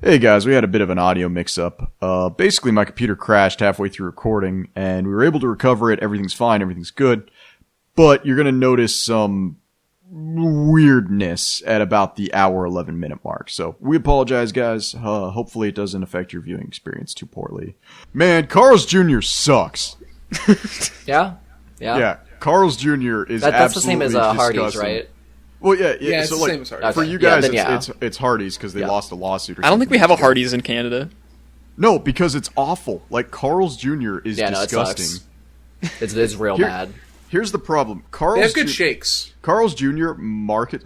Hey guys, we had a bit of an audio mix-up. Basically, my computer crashed halfway through recording, and we were able to recover it. Everything's fine, everything's good. But you're going to notice some weirdness at about the hour 11-minute mark. So, we apologize, guys. Hopefully it doesn't affect your viewing experience too poorly. Man, Carl's Jr. sucks. Yeah? Yeah, Carl's Jr. is that's the same as absolutely Hardee's, right? Well, yeah. It's So, the like, same as Hardee's. for you guys, Yeah, it's Hardee's because they lost a lawsuit or something. I don't think we have a Hardee's in Canada. No, because it's awful. Like, Carl's Jr. is disgusting. It's real bad. Here's the problem. They have good shakes. Carl's Jr.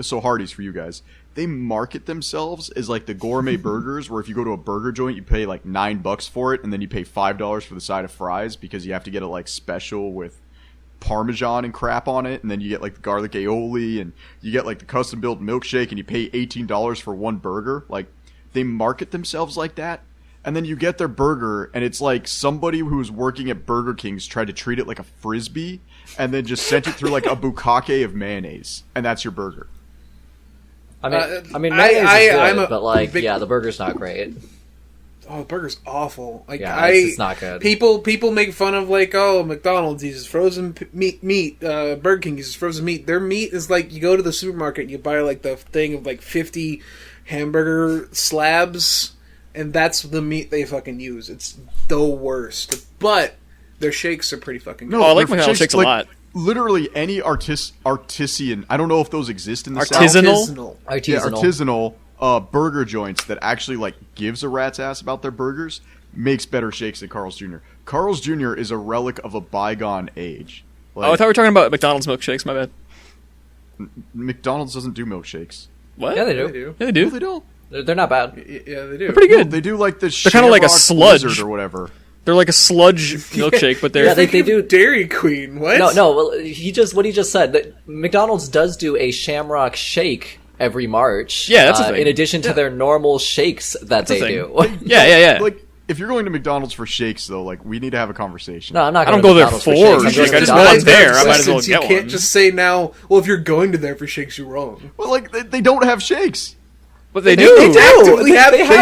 so Hardee's for you guys. They market themselves as like the gourmet burgers, where if you go to a burger joint, you pay like $9 for it, and then you pay $5 for the side of fries because you have to get it like special with Parmesan and crap on it, and then you get like the garlic aioli, and you get like the custom built milkshake, and you pay $18 for one burger. Like, they market themselves like that, and then you get their burger, and it's like somebody who's working at Burger King's tried to treat it like a Frisbee, and then just sent it through like a bukkake of mayonnaise, and that's your burger. I mean, mayonnaise is good, but like, the burger's not great. Oh, the burger's awful. Like, it's not good. People make fun of like, oh, McDonald's uses frozen meat. Burger King uses frozen meat. Their meat is like, you go to the supermarket and you buy like the thing of like 50 hamburger slabs, and that's the meat they fucking use. It's the worst. But their shakes are pretty fucking good. No, I like McDonald's shakes a lot. Literally any artisan, I don't know if those exist in the Artisanal? Artisanal burger joints that actually like gives a rat's ass about their burgers makes better shakes than Carl's Jr. Carl's Jr. is a relic of a bygone age. Like, I thought we were talking about McDonald's milkshakes. My bad. McDonald's doesn't do milkshakes. What? Yeah, they do. Yeah, they do. No, they don't. They're not bad. Yeah, they do. They're pretty good. No, they do like the. They're kind of like a sludge or whatever. They're like a sludge milkshake, but they're they do Dairy Queen. What? No. Well, what he just said, that McDonald's does do a Shamrock Shake every March. Yeah, that's a thing. In addition to their normal shakes that they do. Yeah. Like, if you're going to McDonald's for shakes, though, like, we need to have a conversation. No, I'm not. I don't go there for shakes. I just want there. I might as well get one. You can't just say now, well, if you're going to there for shakes, you're wrong. Well, like, they don't have shakes. But they do. They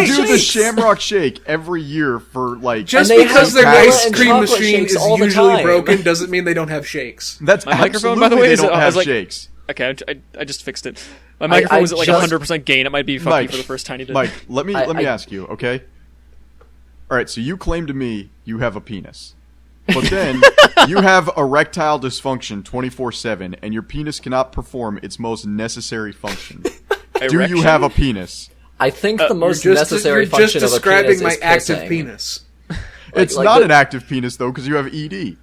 do the Shamrock Shake every year for, like... Just because their ice cream machine is usually broken doesn't mean they don't have shakes. That's my microphone, by the way, they don't have shakes. Okay, I just fixed it. My microphone was at like 100% gain. It might be funky for the first tiny bit. Mike, let me ask you, okay? All right, so you claim to me you have a penis. But then you have erectile dysfunction 24/7, and your penis cannot perform its most necessary function. Do you have a penis? I think the most necessary function of a penis is describing my active pissing. penis. It's not an active penis, though, because you have ED.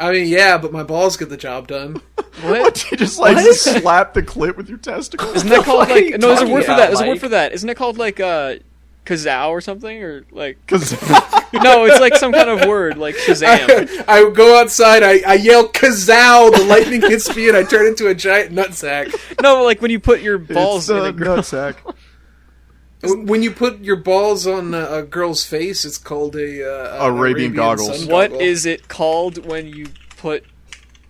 I mean, yeah, but my balls get the job done. What? You just, like, slap the clit with your testicles? Isn't that called, like... No, there's a word for that. There's a word for that. Isn't it called, like, kazoo or something? Or, like... No, it's like some kind of word, like Shazam. I go outside, I yell kazow, the lightning hits me, and I turn into a giant nutsack. No, like when you put your balls in a nutsack. When you put your balls on a girl's face, it's called Arabian goggles. What is it called when you put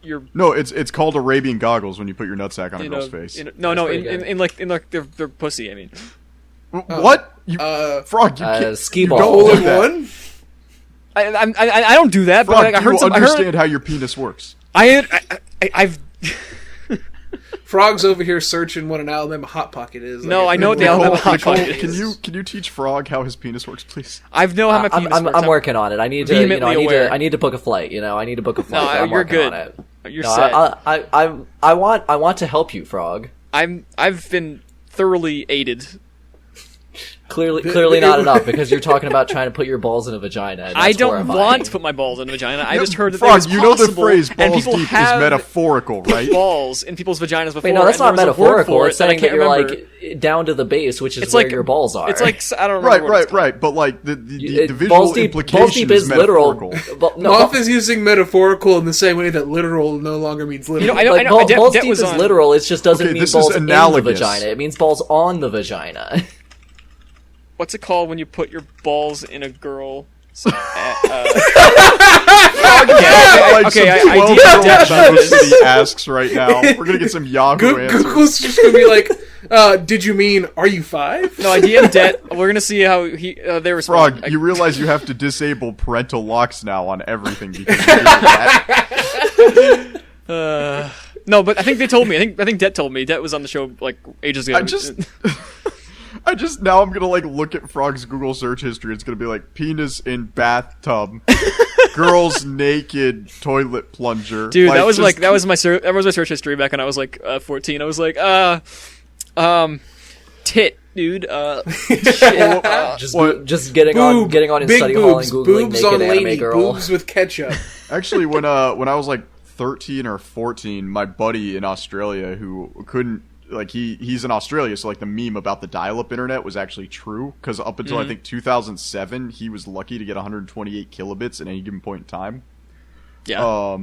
your... No, it's called Arabian goggles when you put your nutsack on a girl's face. In their pussy, I mean. What? Frog, you can't... Ski ball. Hole in one? I don't do that, Frog, but I heard understand how your penis works. I've... Frog's over here searching what an Alabama Hot Pocket is. No, I know what the Alabama Hot Pocket is. Can you teach Frog how his penis works, please? I know how my penis works. I'm working on it. I need to. I need to book a flight. I need to book a flight. No, you're good. On it. You're set. I want to help you, Frog. I've been thoroughly aided. Clearly not enough, because you're talking about trying to put your balls in a vagina. And that's I don't horrifying. want to put my balls in a vagina. I just heard that Frog, it was you know possible, the phrase and balls people deep have is metaphorical, right? Balls in people's vaginas before. Wait, no, that's not metaphorical. It's saying that you're remember. like down to the base, which is it's where like, your balls are. It's like I don't remember. Right. But like the visual implication balls deep is metaphorical. Literal. Moth is using metaphorical in the same way that literal no longer means literal. Balls deep is literal. It just doesn't mean balls in the analogous. vagina. It means balls on the vagina. What's it called when you put your balls in a girl? Okay, I asks right now. We're gonna get some Yahoo answers. Google's just gonna be like, Did you mean, are you 5? No, I DM Det. We're gonna see how they respond. Frog, you realize you have to disable parental locks now on everything because you did that. No, but I think they told me. I think Det told me. Det was on the show like ages ago. Now I'm gonna like look at Frog's Google search history. It's gonna be like penis in bathtub, girls naked toilet plunger. Dude, that was my search history back when I was like 14. I was like, tit, dude. Shit. Just getting on in study hall and googling boobs naked on anime lady, girl. boobs with ketchup. Actually, when I was like 13 or 14, my buddy in Australia who couldn't, like, he's in Australia, so like the meme about the dial-up internet was actually true, because up until I think 2007 he was lucky to get 128 kilobits at any given point in time. Yeah.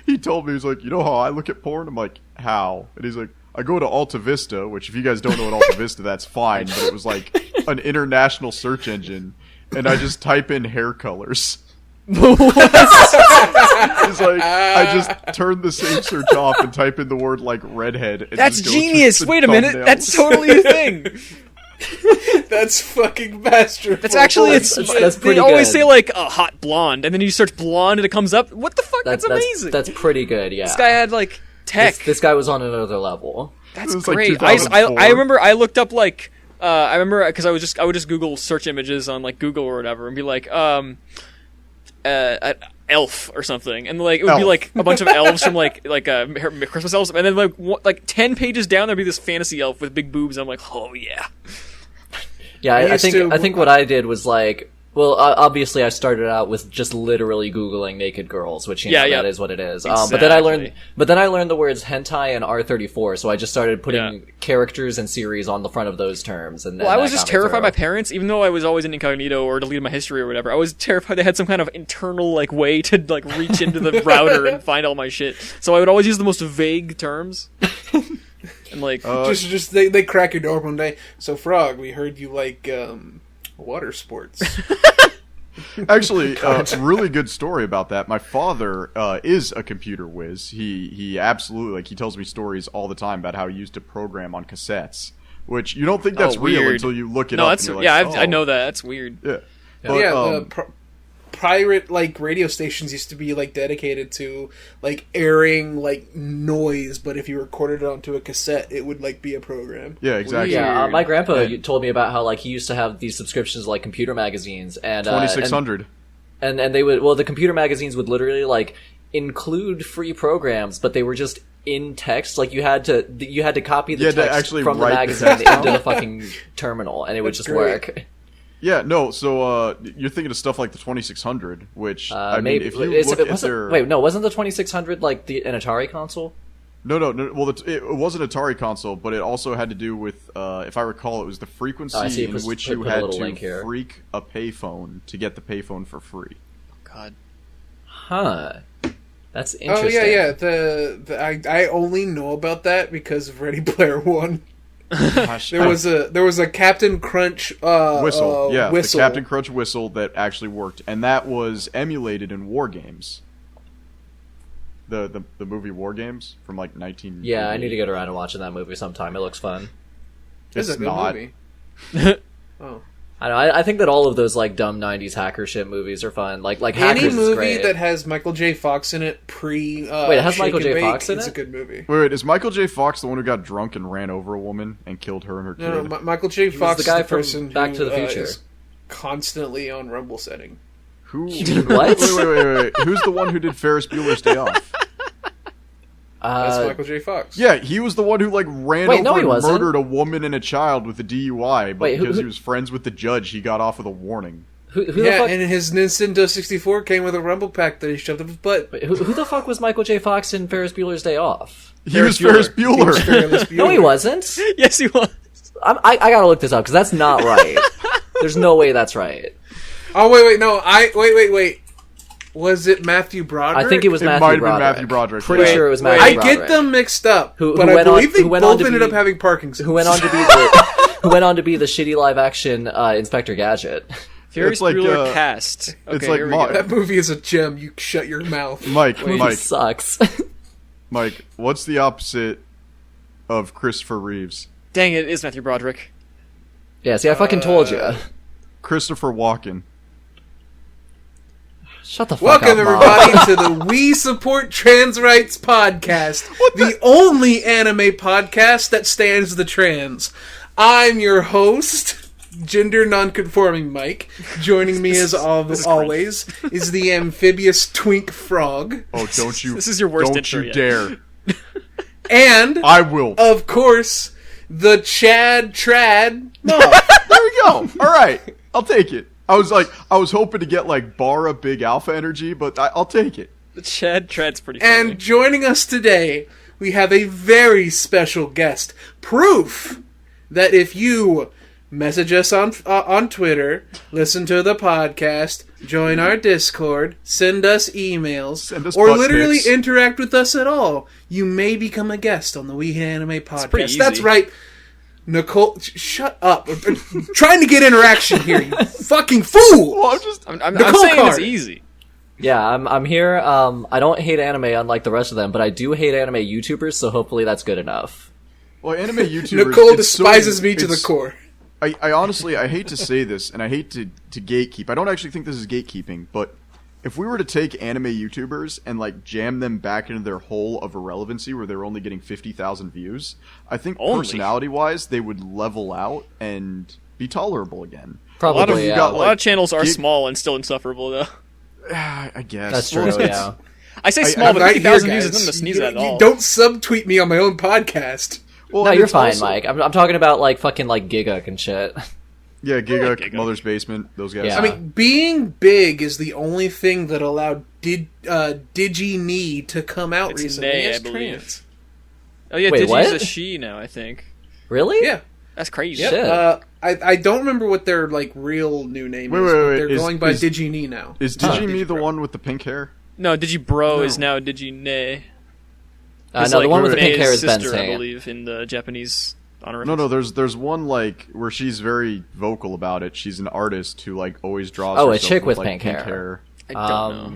He told me, he's like, you know how I look at porn? I'm like, how? And he's like, I go to Alta Vista, which if you guys don't know what Alta Vista, that's fine, but it was like an international search engine, and I just type in hair colors. He's like, I just turned the same search off and type in the word like redhead. And That's just go genius. through the Wait a minute. thumbnails. That's totally a thing. That's fucking masterful. That's actually that's pretty they always good. say like a hot blonde, and then you search blonde and it comes up. What the fuck? That's amazing. That's pretty good. Yeah. This guy had like tech. This guy was on another level. That's It was, like, great. 2004. I remember I looked up like I remember because I would just Google search images on like Google or whatever and be like elf or something, and like it would be like a bunch of elves from like Christmas elves, and then like 10 pages down there'd be this fantasy elf with big boobs. And I'm like, oh yeah. Yeah, I think what I did was like, well, obviously I started out with just literally Googling naked girls, which that is what it is. Exactly. But then I learned the words hentai and R34, so I just started putting characters and series on the front of those terms. And I was just terrified my parents, even though I was always in incognito or deleted my history or whatever. I was terrified they had some kind of internal like way to like reach into the router and find all my shit. So I would always use the most vague terms. And like just they crack your door one day. So Frog, we heard you like water sports. Actually, really good story about that. My father is a computer whiz. He absolutely, like, he tells me stories all the time about how he used to program on cassettes, which you don't think that's real weird. until you look it no, up. that's and you're like, I know that. That's weird. Yeah. Yeah, But, pirate like radio stations used to be like dedicated to like airing like noise, but if you recorded it onto a cassette, it would like be a program. yeah, exactly. Yeah, my grandpa told me about how like he used to have these subscriptions to, like computer magazines and 2600. And they would the computer magazines would literally like include free programs, but they were just in text. Like you had to copy the text actually from the write the magazine text into down. the fucking terminal, and it would That's just great. work. Yeah, no, so you're thinking of stuff like the 2600, which, I Maybe mean, if you look at their... Wait, no, wasn't the 2600 like an Atari console? No, well, it was an Atari console, but it also had to do with, if I recall, it was the frequency in which you had to freak a payphone to get the payphone for free. God. Huh. That's Oh interesting. yeah. I only know about that because of Ready Player One. Gosh, There was a Captain Crunch whistle. whistle. The Captain Crunch whistle that actually worked, and that was emulated in War Games. The movie War Games from like 19. Yeah, I need to get around to watching that movie sometime. It looks fun. It's a good not. movie. Oh. I don't know. I think that all of those like dumb '90s hacker shit movies are fun. Like Any Hackers is movie great. that has Michael J. Fox in it Wait, it has Shake Michael and J. Bake, Fox in it's it? a good movie. Wait, is Michael J. Fox the one who got drunk and ran over a woman and killed her and her kid? No, Michael J. Fox the guy is the from person Back to the who Future. is constantly on Rumble setting. Who? What? Wait. Who's the one who did Ferris Bueller's Day Off? That's Michael J. Fox. Yeah, he was the one who like ran Wait, over no, he and wasn't. murdered a woman and a child with a DUI, but Wait, who- because who- he was friends with the judge, he got off with a warning. Who the Yeah, fuck? and his Nintendo 64 came with a Rumble pack that he shoved up his butt. Wait, who the fuck was Michael J. Fox in Ferris Bueller's Day Off? He was Ferris Bueller. No, he wasn't. Yes, he was. I gotta look this up because that's not right. There's no way that's right. Oh wait, no, wait. Was it Matthew Broderick? I think it was It Matthew might have been Broderick. Matthew Broderick. Pretty yeah. sure it was Matthew I Broderick. get them mixed up, Who but I went on- believe they who went on both to ended be- up having Parkinson's. Who went on to be the shitty live action Inspector Gadget. Ferris like, Bueller cast. Okay, it's like here we Mark. go. That movie is a gem. You shut your mouth. Mike, Movie sucks. Mike, what's the opposite of Christopher Reeves. Dang it is Matthew Broderick. Yeah, see, I fucking told you. Christopher Walken. Shut the fuck Welcome, up, everybody, to the We Support Trans Rights podcast, the only anime podcast that stands the trans. I'm your host, gender non-conforming Mike. Joining me as always is the amphibious twink frog. Oh, don't you! This is your worst Don't intro you yet. dare! And I will. of course, the Chad Trad. No, there we go. All right, I'll take it. I was hoping to get like Bara Big Alpha energy, but I'll take it. The Chad Trad's pretty funny. And joining us today, we have a very special guest. Proof that if you message us on Twitter, listen to the podcast, join our Discord, send us emails, or literally pics. interact with us at all, you may become a guest on the We Anime podcast. pretty easy. That's right. Nicole, shut up. I'm trying to get interaction here, you fucking fool! Well, I'm Nicole saying it's Carter. easy. Yeah, I'm here. I don't hate anime unlike the rest of them, but I do hate anime YouTubers, so hopefully that's good enough. well, anime YouTubers. Nicole it's so- despises me to the it's- core. I honestly, I hate to say this, and I hate to gatekeep. I don't actually think this is gatekeeping, but if we were to take anime YouTubers and like jam them back into their hole of irrelevancy where they're only getting 50,000 views, I think Only? personality-wise they would level out and be tolerable again. Probably, you yeah. got, A lot of channels are gig- small and still insufferable, though. I guess That's true, Well, yeah. I say I- small, I'm but Right 50,000 here, views is guys. nothing to sneeze You- at all. you don't subtweet me on my own podcast. well, No, and you're it's fine, also- Mike. I'm talking about like fucking like Giga and shit. Yeah, Giga, Giga. Mother's Basement, those guys. Yeah. I mean, being big is the only thing that allowed Digi-Nee to come out It's recently Nay, as I believe. trans. Oh yeah, Wait, Digi's what? a she now, I think. Really? Yeah. That's crazy. Shit. I don't remember what their like real new name Wait, is, wait, but wait, they're is- going by is- Digi-Nee now. Is Huh. Digi-Me the Digibro. one with the pink hair? No, Digibro No. is now Digi-Nay. No, It's the like one with the pink May's hair is Ben sister, I Saint. believe, in the Japanese honorifics. No, there's one like where she's very vocal about it. She's an artist who like always draws. Oh, a herself chick with like, pink hair. I don't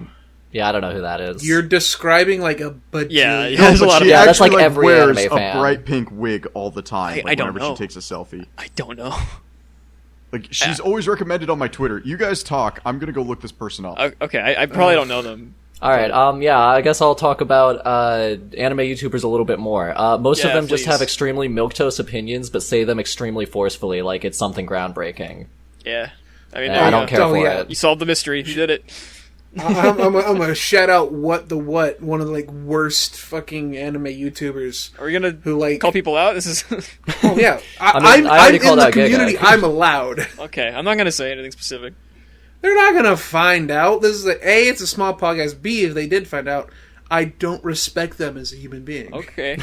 know. Yeah, I don't know who that is. You're describing like a bajillion. Yeah, No, there's a but lot she of Yeah, that's actually, like every wears anime a fan. bright pink wig all the time. I Like, don't whenever know. she takes a selfie. I don't know. Like she's always recommended on my Twitter. You guys talk. I'm gonna go look this person up. Okay, I probably don't know them. All right. Yeah. I guess I'll talk about anime YouTubers a little bit more. Most of Yeah, them just please. have extremely milquetoast opinions, but say them extremely forcefully, like it's something groundbreaking. Yeah. I mean, And there I you don't go. care Oh, for yeah. it. You solved the mystery. You did it. I'm gonna shout out one of the like worst fucking anime YouTubers Are we gonna who like call people out? This is Oh yeah, I mean, I'm I already in called the out Giga. community. I'm allowed. okay. I'm not gonna say anything specific. They're not gonna find out. This is it's a small podcast. B, if they did find out, I don't respect them as a human being. Okay.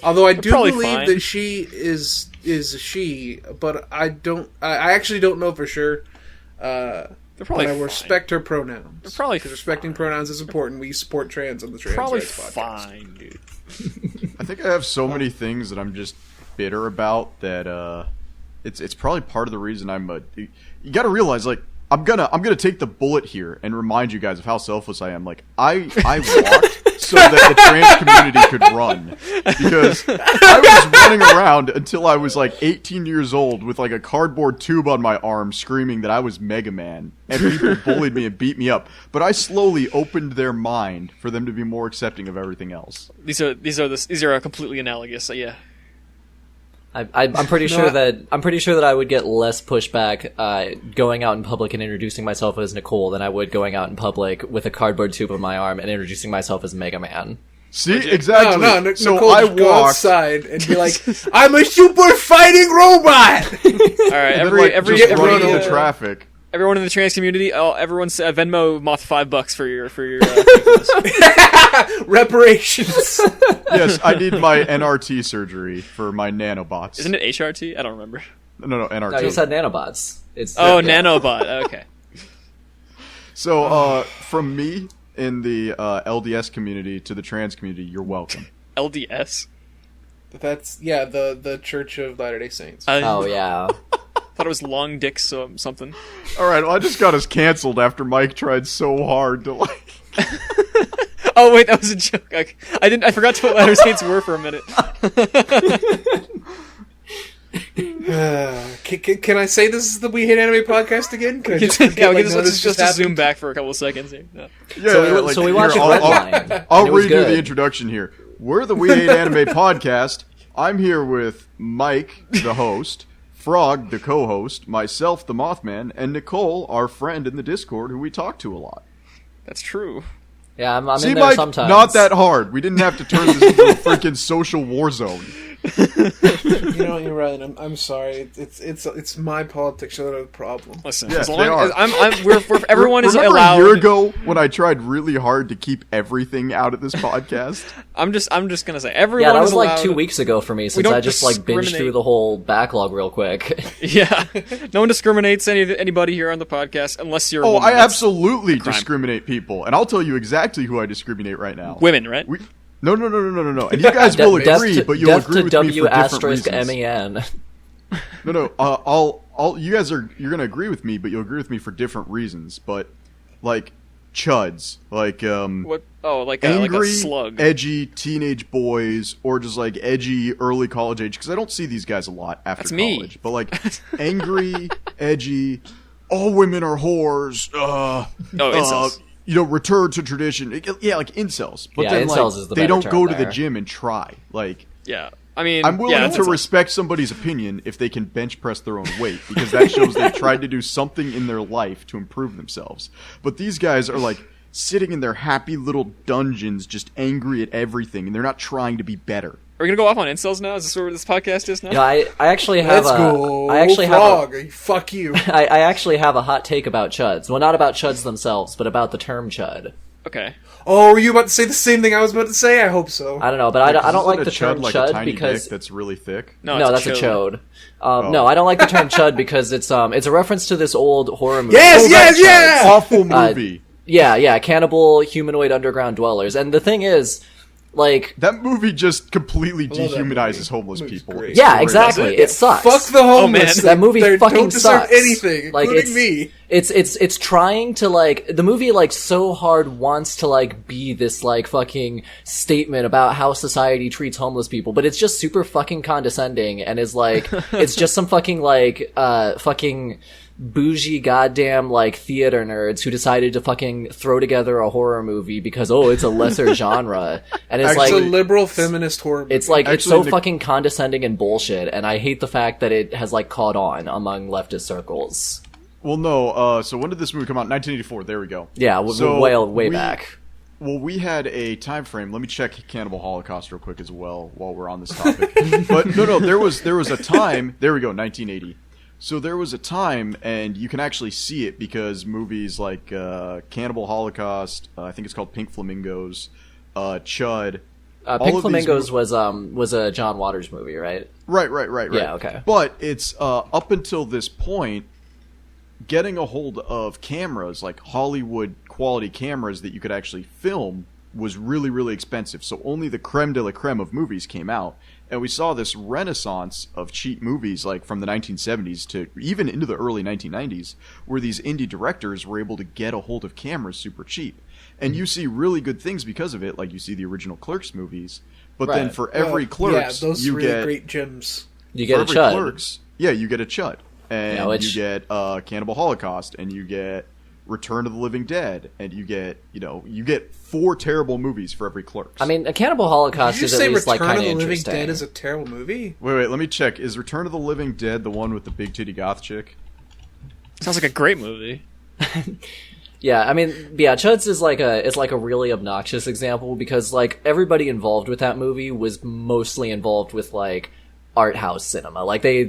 Although I do probably believe fine. that she is a she, but I don't. I actually don't know for sure. They're probably But I fine. respect her pronouns. They're probably because respecting pronouns is important. We support trans on the Trans Probably Rights podcast. fine, dude. I think I have so many things that I'm just bitter about that it's probably part of the reason you got to realize like I'm gonna take the bullet here and remind you guys of how selfless I am. Like I walked so that the trans community could run because I was running around until I was like 18 years old with like a cardboard tube on my arm, screaming that I was Mega Man, and people bullied me and beat me up. But I slowly opened their mind for them to be more accepting of everything else. These are completely analogous. Yeah. I'm pretty sure that I would get less pushback going out in public and introducing myself as Nicole than I would going out in public with a cardboard tube on my arm and introducing myself as Mega Man. See, exactly. No, so Nicole I just go walked. outside and be like, "I'm a super fighting robot." All right. And then, like, just run into uh, traffic. Everyone in the trans community, everyone's Venmo Moth $5 for your Reparations. Yes, I need my NRT surgery for my nanobots. Isn't it HRT? I don't remember. No, NRT. No, you said nanobots. It's Oh, yeah. nanobot. Okay. So, from me in the LDS community to the trans community, you're welcome. LDS. That's the Church of Latter-day Saints. Oh yeah. Thought it was long dick something. All right, well, I just got us canceled after Mike tried so hard to like. Oh wait, that was a joke. I didn't. I forgot to what Latter Saints were for a minute. Can I say this is the We Hate Anime podcast again? Can I just Yeah, forget, like, no, let's this just happened? zoom back for a couple of seconds here. No. Yeah, So we watched here, Redline. I'll and it was redo good. the introduction here. We're the We Hate Anime podcast. I'm here with Mike, the host, Frog, the co-host, myself, the Mothman, and Nicole, our friend in the Discord, who we talk to a lot. That's true. Yeah, I'm See, in there Mike, sometimes. not that hard. We didn't have to turn this into a freaking social war zone. You know, you're right. I'm sorry. It's my politics that are the problem. Listen, Yes, as long they are. as we're everyone is Remember allowed. a year ago when I tried really hard to keep everything out of this podcast? I'm just gonna say everyone. Yeah, that was is like allowed, 2 weeks ago for me, since don't I just like binged discriminate. through the whole backlog real quick. Yeah, no one discriminates anybody here on the podcast unless you're. A Oh, woman. I That's absolutely crime. discriminate people, and I'll tell you exactly who I discriminate right now. Women, right? No. And you guys will agree, but you'll Death agree to with W me for different asterisk reasons. MEN. No. You guys you're gonna agree with me, but you'll agree with me for different reasons. But like chuds, like What? Oh, like angry, a slug. edgy teenage boys, or just like edgy early college age. Because I don't see these guys a lot after That's me. college. But like angry, edgy, all women are whores. incels. Return to tradition. Yeah, like incels. But Yeah, then incels like is the they better don't term go to the there. gym and try. Like Yeah, I mean, I'm willing yeah, to respect somebody's opinion if they can bench press their own weight, because that shows they've tried to do something in their life to improve themselves. But these guys are like sitting in their happy little dungeons, just angry at everything, and they're not trying to be better. Are we gonna go off on incels now? Is this where this podcast is now? You know, I actually have Let's go. I actually Frog. Fuck you. I actually have a hot take about chuds. Well, not about chuds themselves, but about the term chud. Okay. Oh, were you about to say the same thing I was about to say? I hope so. I don't know, but I don't Isn't like a the term like a chud tiny because dick that's really thick. No, no, it's that's a chode. Oh. No, I don't like the term chud because it's a reference to this old horror movie. Yes, called yes, Chuds. yeah! Awful movie. Yeah, cannibal humanoid underground dwellers. And the thing is, like, That movie just completely love that dehumanizes movie. homeless That movie's people. great. yeah, Story, exactly. doesn't It sucks. Fuck the homeless. man. That movie They fucking don't deserve sucks. anything, Like, including me. It's trying to like the movie like so hard wants to like be this like fucking statement about how society treats homeless people, but it's just super fucking condescending and is like it's just some fucking like fucking bougie goddamn like theater nerds who decided to fucking throw together a horror movie because it's a lesser genre and it's Actually, It's like a liberal feminist horror movie. it's like it's Actually, so Nic- fucking condescending and bullshit, and I hate the fact that it has like caught on among leftist circles. Well, no. So when did this movie come out? 1984. There we go. Yeah, So way we- back. Well, we had a time frame. Let me check Cannibal Holocaust real quick as well while we're on this topic. But no, there was a time. There we go, 1980. So there was a time, and you can actually see it because movies like Cannibal Holocaust, I think it's called Pink Flamingos, Chud. all Pink of these Flamingos was a John Waters movie, right? Right. Yeah, okay. But it's up until this point, getting a hold of cameras, like Hollywood quality cameras that you could actually film, was really, really expensive. So only the creme de la creme of movies came out. And we saw this renaissance of cheap movies, like from the 1970s to even into the early 1990s, where these indie directors were able to get a hold of cameras super cheap. And you see really good things because of it, like you see the original Clerks movies. But then Right. for every Clerks, yeah, those you really get great gems. You for get a every chud. Clerks, yeah, you get a chud, and Yeah, which- you get Cannibal Holocaust, and you get Return of the Living Dead, and you get 4 terrible movies for every Clerks. I mean, a Cannibal Holocaust Did you is at say least like Return kind of of the Living interesting. Dead is a terrible movie? wait, let me check. Is Return of the Living Dead the one with the big titty goth chick? Sounds like a great movie. Yeah, I mean, yeah, Chuds is like a really obnoxious example because like everybody involved with that movie was mostly involved with like art house cinema. Like they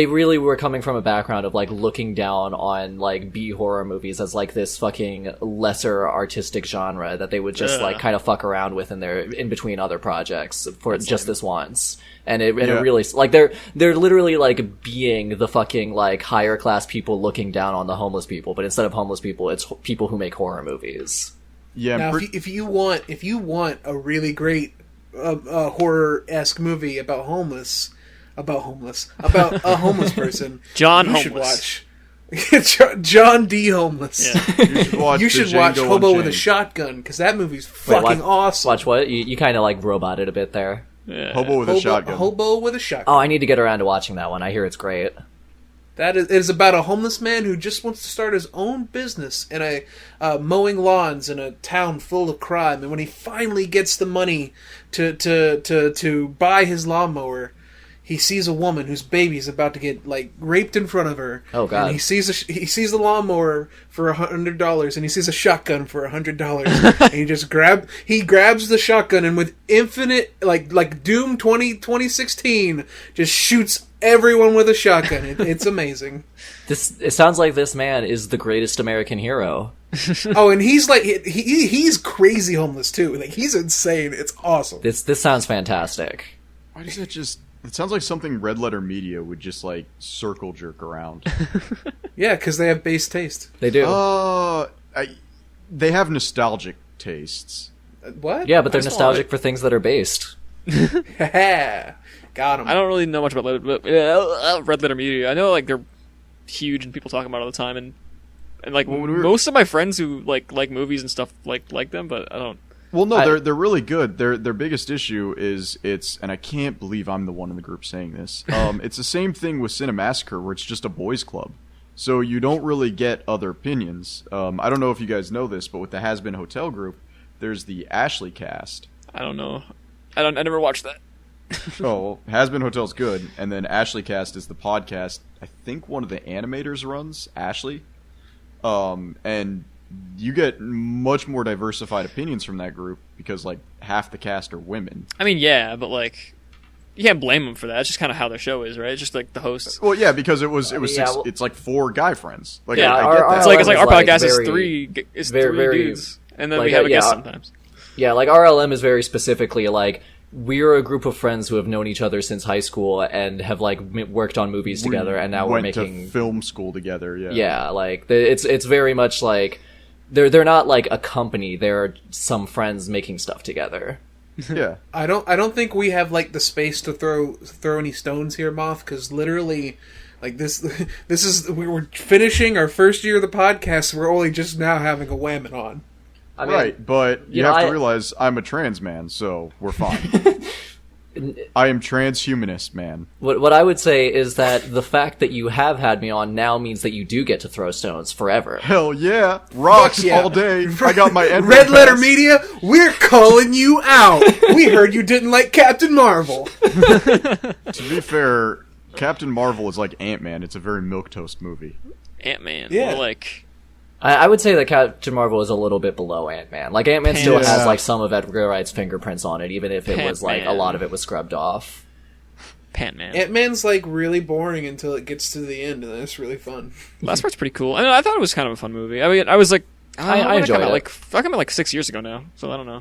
really were coming from a background of like looking down on like B horror movies as like this fucking lesser artistic genre that they would just like kind of fuck around with in between other projects for just this once. And it Yeah. really like they're literally like being the fucking like higher class people looking down on the homeless people, but instead of homeless people, it's people who make horror movies. Yeah, Now, if you want a really great horror-esque movie about a homeless person, John you should Homeless. watch John D. Homeless. Yeah. You should watch, You should the watch Django Hobo with a Unchained. Shotgun, because that movie's Wait, fucking awesome. Watch what? You kind of like roboted a bit there. Yeah. Hobo with a shotgun. Hobo with a Shotgun. Oh, I need to get around to watching that one. I hear it's great. That is about a homeless man who just wants to start his own business in a mowing lawns in a town full of crime. And when he finally gets the money to buy his lawnmower, he sees a woman whose baby's about to get like raped in front of her. Oh, God. And he sees the lawnmower for $100, and he sees a shotgun for $100, and he grabs the shotgun, and with infinite like Doom 2016 just shoots everyone with a shotgun. It's amazing. It sounds like this man is the greatest American hero. Oh, and he's like he's crazy homeless too. Like he's insane. It's awesome. This sounds fantastic. Why does that just... It sounds like something Red Letter Media would just, like, circle jerk around. Yeah, because they have base taste. They do. They have nostalgic tastes. What? Yeah, but they're I just nostalgic want for things that are based. Got him. I don't really know much about Red Letter Media. I know like they're huge and people talk about it all the time, and like most of my friends who like movies and stuff like them, but I don't. Well, no, they're really good. Their biggest issue is and I can't believe I'm the one in the group saying this. It's the same thing with Cinemassacre, where it's just a boys' club, so you don't really get other opinions. I don't know if you guys know this, but with the Has Been Hotel group, there's the Ashley cast. I don't know. I never watched that. Oh, well, Has Been Hotel's good, and then Ashley Cast is the podcast. I think one of the animators runs Ashley, and you get much more diversified opinions from that group because like half the cast are women. I mean, yeah, but like you can't blame them for that. It's just kind of how their show is, right? It's just like the hosts. Well, yeah, because it was yeah, six, well- it's like 4 guy friends. Like Yeah, I get that. It's like our like podcast very- is very, three dudes, and then like, we have a guest yeah. sometimes. Yeah, like RLM is very specifically like we're a group of friends who have known each other since high school and have like worked on movies together, and now we're went making to film school together. Yeah, yeah, like it's very much like they're not like a company. They're some friends making stuff together. yeah. I don't think we have like the space to throw any stones here, Moth, because literally, like this is we were finishing our first year of the podcast. We're only just now having a whammon on. I mean, Right, but you know, have to I- realize I'm a trans man, so we're fine. I am transhumanist, man. What I would say is that the fact that you have had me on now means that you do get to throw stones forever. Hell yeah, rocks Fuck yeah. all day. I got my N-word Red Letter pass. Media, we're calling you out. We heard you didn't like Captain Marvel. To be fair, Captain Marvel is like Ant-Man. It's a very milquetoast movie. Ant-Man. Yeah. Or like I would say that Captain Marvel is a little bit below Ant-Man. Like Ant-Man still Yeah. has like some of Edgar Wright's fingerprints on it, even if it was like a Ant-Man. lot of it was scrubbed off. Ant-Man. Ant-Man's like really boring until it gets to the end, and then it's really fun. Last part's pretty cool. I thought it was kind of a fun movie. I mean, I was like, I enjoyed it. Like, I came out like 6 years ago now, so I don't know.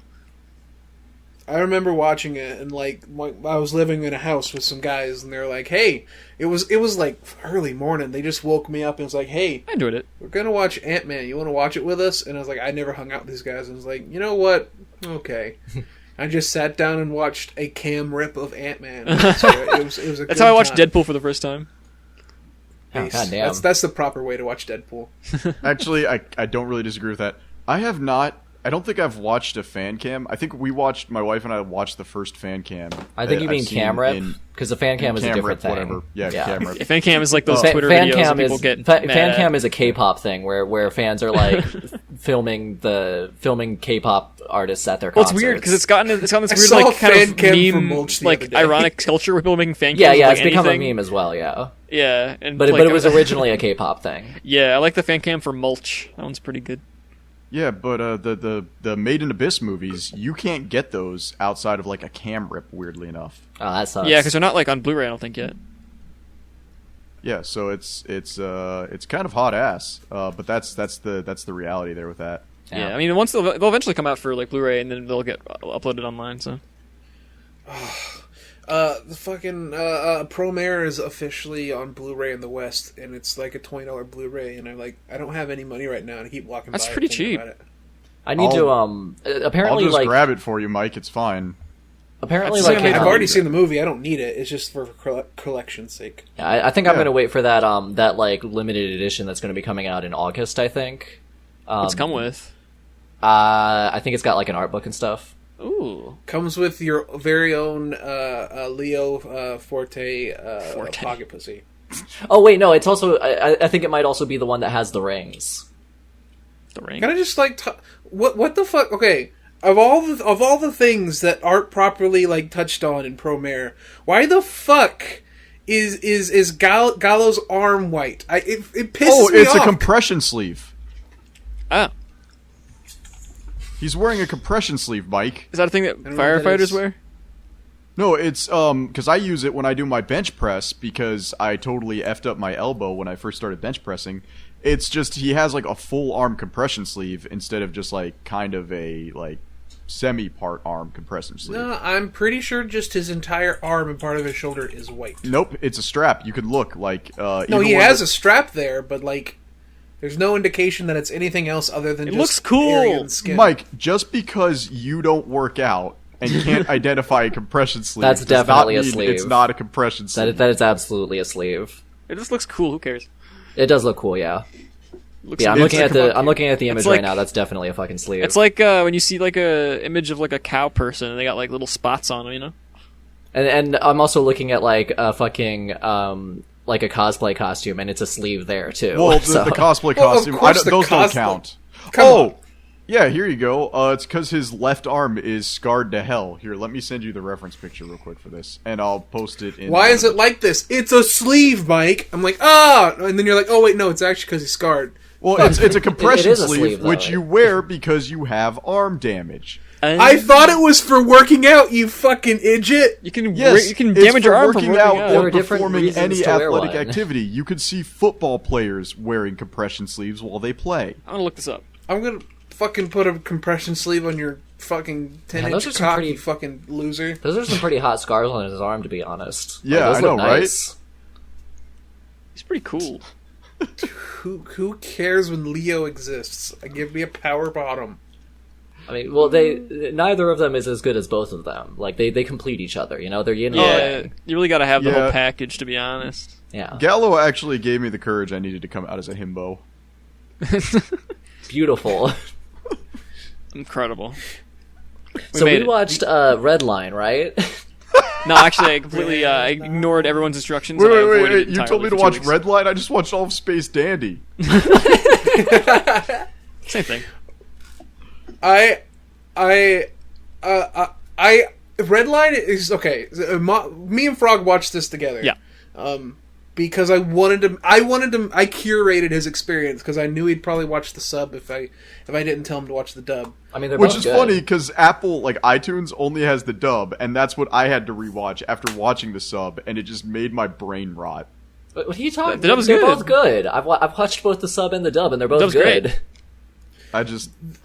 I remember watching it, and like I was living in a house with some guys, and they're like, "Hey," it was like early morning. They just woke me up and was like, "Hey, I enjoyed it. we're gonna watch Ant-Man. You want to watch it with us?" And I was like, I never hung out with these guys. And I was like, you know what? Okay. I just sat down and watched a cam rip of Ant-Man. So it was a That's good how I watched time. Deadpool for the first time. Oh, Nice. goddamn. That's the proper way to watch Deadpool. Actually, I don't really disagree with that. I don't think I've watched a fan cam. I think my wife and I watched the first fan cam. I think that you mean I've seen cam rep, in- because the fan cam is a cam different rep, thing. whatever. Yeah, cam rep. Fan cam is like those Fa- Twitter fan videos cam that people is get fan mad cam at. is a K-pop thing where fans are like filming K-pop artists at their Well, it's concerts. weird because it's gotten this I weird saw like a kind fan of cam for meme, Mulch the like other day. ironic culture where people are making fan cams. yeah, of, it's like, become anything. a meme as well. Yeah, Yeah, and but like, it was originally a K-pop thing. Yeah, I like the fan cam for Mulch. That one's pretty good. Yeah, but the Made in Abyss movies, you can't get those outside of like a cam rip. Weirdly enough. Oh, that sucks. Yeah, because they're not like on Blu-ray. I don't think yet. Yeah, so it's kind of hot ass. But that's the reality there with that. Yeah, I mean, once they'll eventually come out for like Blu-ray, and then they'll get uploaded online. So The fucking Promare is officially on Blu-ray in the West, and it's like a $20 Blu-ray, and I don't have any money right now, and I keep walking That's by. pretty thinking cheap. about it. I need to I'll apparently just like grab it for you, Mike. It's fine. Apparently, That's like the same I've I already don't seen the movie. I don't need it. It's just for collection's sake. I think I'm Yeah. gonna wait for that that like limited edition that's gonna be coming out in August. I think. What's come with? I think it's got like an art book and stuff. Ooh. Comes with your very own Leo Forte, Forte. pocket pussy. Oh wait, no, it's also I think it might also be the one that has the rings. The ring. Can I just like what the fuck? Okay, of all the things that aren't properly like touched on in Promare, why the fuck is Gallo's arm white? It pisses Oh, me it's off. a compression sleeve. Oh. He's wearing a compression sleeve, Mike. Is that a thing that don't know what that firefighters is. wear? No, it's because I use it when I do my bench press because I totally effed up my elbow when I first started bench pressing. It's just he has like a full arm compression sleeve instead of just like kind of a like semi-part arm compression sleeve. No, I'm pretty sure just his entire arm and part of his shoulder is white. Nope, it's a strap. You could look like No, he has a strap there, but like, there's no indication that it's anything else other than It just looks cool. alien skin. Mike, just because you don't work out and can't identify a compression sleeve, That's does not definitely a mean sleeve. It's not a compression sleeve. That is absolutely a sleeve. It just looks cool. Who cares? It does look cool, yeah. Looks Yeah, I'm It's looking a at the fucking- I'm looking at the image like- right now. That's definitely a fucking sleeve. It's like when you see like a image of like a cow person and they got like little spots on them, you know? and I'm also looking at like a fucking like a cosplay costume, and it's a sleeve there too. Well, the, So- the cosplay Well, of costume, course the those don't cosplay- count. Come on. Yeah, here you go. It's because his left arm is scarred to hell. Here, let me send you the reference picture real quick for this, and I'll post it in... Why is it like this? It's a sleeve, Mike. I'm like, and then you're like, oh wait, no, it's actually because he's scarred. Well, it's a compression is a sleeve, sleeve, though, which right? you wear because you have arm damage. I thought it was for working out, you fucking idiot. you can Yes, you can it's damage your for arm from working out out. There or are different performing reasons any to wear athletic one. activity. You could see football players wearing compression sleeves while they play. I'm gonna look this up. I'm gonna fucking put a compression sleeve on your fucking 10-inch those are some cock, pretty- you fucking loser. Those are some pretty hot scars on his arm, to be honest. Yeah, those I look know, right? nice. He's pretty cool. Who cares when Leo exists? Give me a power bottom. I mean, well, neither of them is as good as both of them. Like they complete each other. You know, they're yin and Yeah, yang. you really gotta have the Yeah. whole package, to be honest. Yeah, Gallo actually gave me the courage I needed to come out as a himbo. beautiful. Incredible. So made we it. watched Redline, right? No, actually, I completely I ignored everyone's instructions. Wait, and I wait, avoided wait, it you entirely told me to for 2 watch weeks. Redline? I just watched all of Space Dandy. Same thing. Redline is okay. Me and Frog watched this together. Yeah. Because I curated his experience because I knew he'd probably watch the sub if I didn't tell him to watch the dub. I mean, they're Which both is good. funny because Apple, like iTunes, only has the dub, and that's what I had to rewatch after watching the sub, and it just made my brain rot. What are you talking? The dub's They're good. both good. I've watched both the sub and the dub, and they're both Dub's good. great. I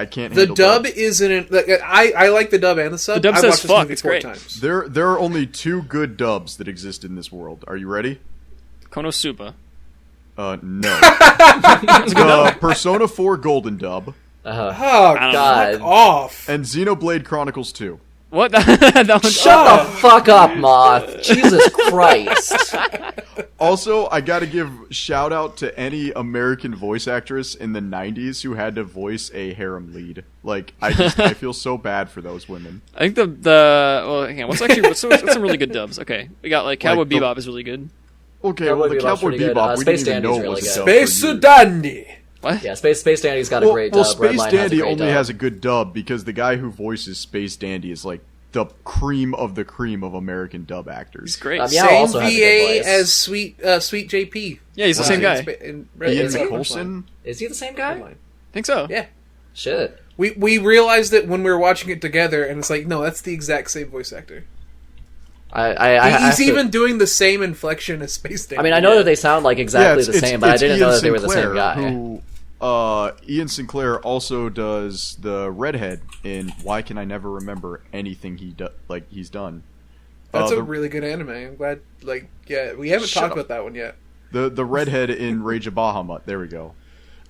can't The handle dub dubs. isn't. Like, I like the dub and the sub. The dub I've says watched this fuck, movie it's 4 great. times. There are only 2 good dubs that exist in this world. Are you ready? Konosuba. No. The Persona 4 Golden Dub Oh I don't God. fuck off! and Xenoblade Chronicles 2. What? that one's Shut the fuck up, Moth. Jesus Christ. Also, I gotta give shout out to any American voice actress in the 90s who had to voice a harem lead. Like, I feel so bad for those women. I think the well, hang on, what's some really good dubs? Okay, we got like Cowboy Like the- Bebop is really good. Okay, Cowboy well, the Bebop's Cowboy pretty good. Bebop, we Space didn't even Dandy's know really was a good. dub Space for years. Dandy. What? Yeah, Space Dandy's got a great Well, dub. Space Redline has a Dandy great only dub. has a good dub because the guy who voices Space Dandy is like the cream of American dub He's actors. great. Yeah, Same also has a good VA voice. as Sweet JP. Yeah, he's the same guy. Ian Is he? Nicholson. Is he the same guy? Think so. Yeah. Shit. We realized it when we were watching it together, and it's like, no, that's the exact same voice actor. He's even doing the same inflection as Space Dandy. I mean, I know that they sound like exactly the same, but I didn't know that they were the same guy. Who, Ian Sinclair also does the redhead in Why Can I Never Remember Anything he's done. That's a the- really good anime. I'm glad. Like, yeah, we haven't Shut talked up. about that one yet. The redhead in Rage of Bahamut. There we go.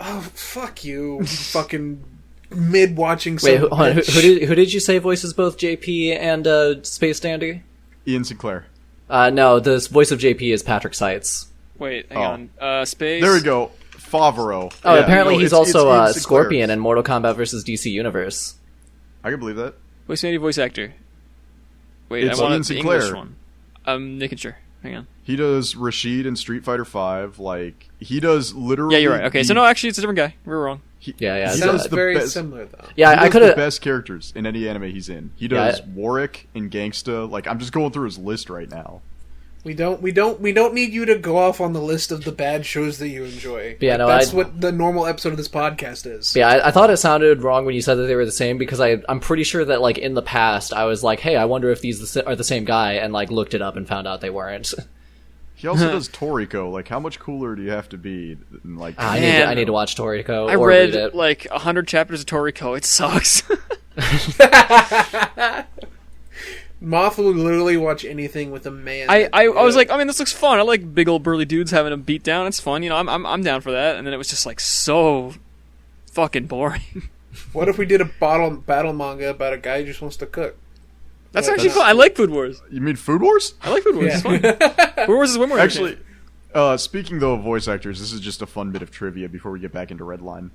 Oh, fuck you, fucking mid watching some. Wait, who did you say voices both JP and Space Dandy? Ian Sinclair. No, the voice of JP is Patrick Seitz. Wait, hang on. Space. There we go. Favreau. Oh, apparently he's also Ian Sinclair. Scorpion in Mortal Kombat vs. DC Universe. I can believe that. Voice Dandy voice actor. Wait, It's I want Ian the Sinclair. English one. I'm making sure. Hang on. He does Rashid in Street Fighter V. Like, he does literally... Yeah, you're right. Okay, so no, actually, it's a different guy. We were wrong. Yeah. He Sounds does the very best- similar though. Yeah, He I does could the have. best characters in any anime he's in. He does Yeah. Warwick in Gangsta. Like, I'm just going through his list right now. We don't need you to go off on the list of the bad shows that you enjoy. Yeah, no, that's what the normal episode of this podcast is. Yeah, I thought it sounded wrong when you said that they were the same because I'm pretty sure that like in the past I was like, hey, I wonder if these are the same guy, and like looked it up and found out they weren't. He also does Toriko. Like, how much cooler do you have to be? And, like, I need to watch Toriko. I or read read it. like 100 chapters of Toriko. It sucks. Moth will literally watch anything with a man. I was like, I mean, this looks fun. I like big old burly dudes having a beat down. It's fun, you know. I'm down for that. And then it was just like so fucking boring. what if we did a battle manga about a guy who just wants to cook? That's Yeah, actually that's- fun. I like Food Wars. You mean Food Wars? I like Food Wars. Yeah. It's fun. Food Wars is way more Actually, speaking though of voice actors, this is just a fun bit of trivia before we get back into Redline.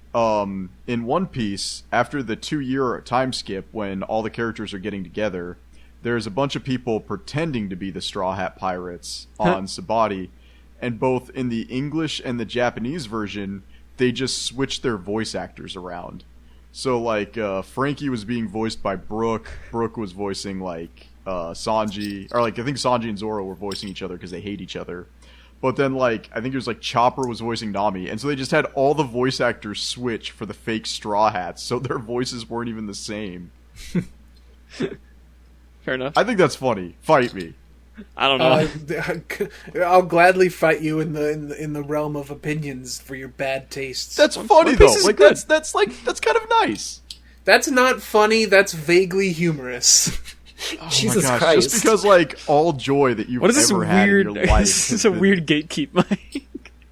In One Piece, after the 2-year time skip when all the characters are getting together, there's a bunch of people pretending to be the Straw Hat Pirates on Sabaody, and both in the English and the Japanese version, they just switched their voice actors around. So, like, Frankie was being voiced by Brooke. Brooke was voicing, like, Sanji. Or, like, I think Sanji and Zoro were voicing each other because they hate each other. But then, like, I think it was, like, Chopper was voicing Nami. And so they just had all the voice actors switch for the fake Straw Hats, so their voices weren't even the same. Fair enough. I think that's funny. Fight me. I don't know. I'll gladly fight you in the realm of opinions for your bad tastes. That's funny, Piece though. is Like, good. that's kind of nice. That's not funny. That's vaguely humorous. Jesus Oh my gosh, Christ! just because, like, all joy that you've What is this ever had weird? in your life. This has is a been- weird gatekeep mic.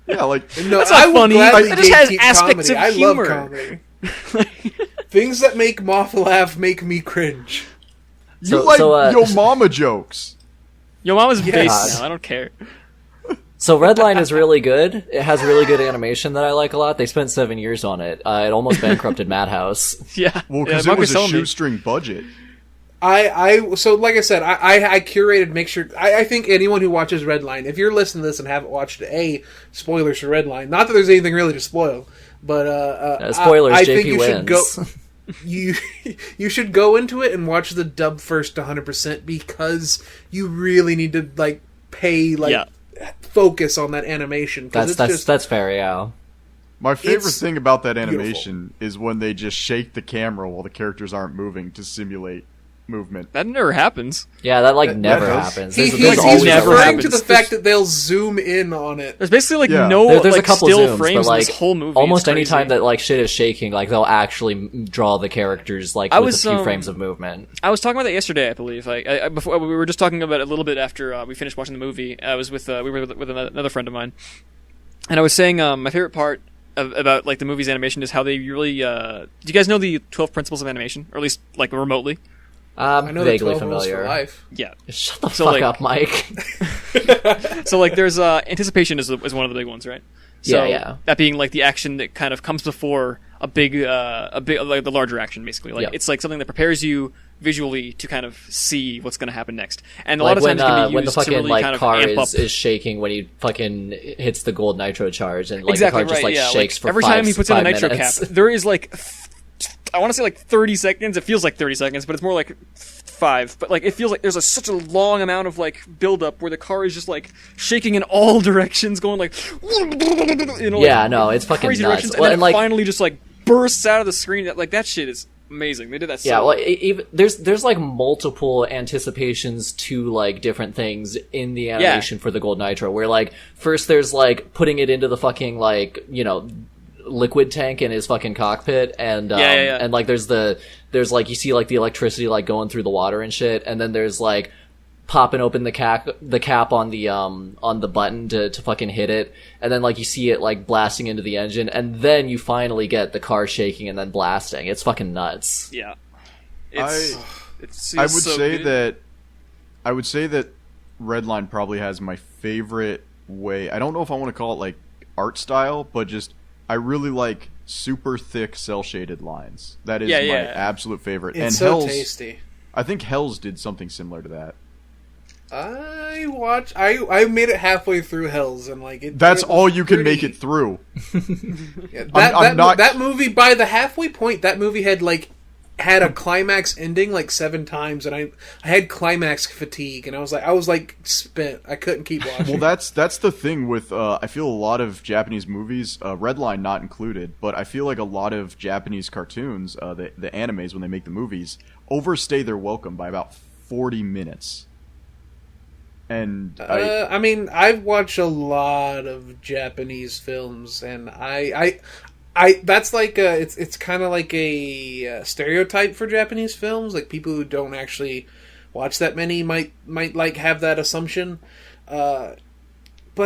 Yeah, like, No, That's not I will funny. gladly It just has gatekeep aspects comedy. of I humor. love comedy. Things that make Moth laugh make me cringe. you So- like so, Yo Mama jokes. Yo, mama's Yes. based now. I don't care. So Redline is really good. It has really good animation that I like a lot. They spent 7 years on it. It almost bankrupted Madhouse. Yeah. Well, yeah, because Mark it was a telling me. shoestring budget. So like I said, I curated, make sure, I think anyone who watches Redline, if you're listening to this and haven't watched spoilers for Redline, not that there's anything really to spoil, but Spoilers, I JP think you should go, wins. you should go into it and watch the dub first 100% because you really need to like pay Yeah. focus on that animation. 'cause That's fair, yeah. My favorite It's thing about that animation is when they just shake the camera while the characters aren't moving to simulate movement. That never happens. Yeah, that like That- never that- happens. He's There's always never referring happens. to the fact that they'll zoom in on it. There's basically like Yeah. no There's like a couple still zooms, frames but like in this whole movie. almost It's any time crazy. that like shit is shaking, like they'll actually draw the characters like I with was, a few um, frames of movement. I was talking about that yesterday, I believe. Like, before we were just talking about it a little bit after we finished watching the movie. I was with we were with another friend of mine, and I was saying my favorite part about like the movie's animation is how they really. Do you guys know the 12 principles of animation, or at least like remotely? I know the Vaguely 12 rules for familiar. life. Yeah. Shut the So, fuck like- up, Mike. So like, there's anticipation is one of the big ones, right? So, Yeah. That being like the action that kind of comes before a big like the larger action, basically. Like Yep. it's like something that prepares you visually to kind of see what's going to happen next. And a Like lot of when, times it can be when the used to fucking really like kind of car amp up. is shaking when he fucking hits the gold nitro charge and like Exactly the car just right. like Yeah, shakes like, for every 5 time he puts in a 5 nitro minutes. cap, there is like I want to say like 30 seconds. It feels like 30 seconds, but it's more like 5. But like it feels like there's such a long amount of like build up where the car is just like shaking in all directions, going like you know, Yeah, like, no, it's fucking crazy nuts. directions, and Well, then and, it like- finally just like bursts out of the screen. Like that shit is amazing. They did that. Yeah, so well, even there's like multiple anticipations to like different things in the animation for the Gold Nitro. Where like first there's like putting it into the fucking like liquid tank in his fucking cockpit, and Yeah. and like there's like you see like the electricity like going through the water and shit, and then there's like popping open the cap on the button to fucking hit it, and then like you see it like blasting into the engine, and then you finally get the car shaking and then blasting. It's fucking nuts. Yeah. I would so say good. I would say that Redline probably has my favorite way. I don't know if I want to call it like art style, but just I really like super thick cell shaded lines. That is my absolute favorite. It's and so Hell's, tasty. I think Hell's did something similar to that. I made it halfway through Hell's and like it. That's it all you can pretty- make it through. Yeah, not- that movie by the halfway point. That movie had a climax ending like 7 times, and I had climax fatigue, and I was like spent. I couldn't keep watching. Well, that's the thing with I feel a lot of Japanese movies, Redline not included, but I feel like a lot of Japanese cartoons, the animes when they make the movies, overstay their welcome by about 40 minutes. And I mean, I've watched a lot of Japanese films, and I that's like it's kind of like a stereotype for Japanese films. Like people who don't actually watch that many might like have that assumption, but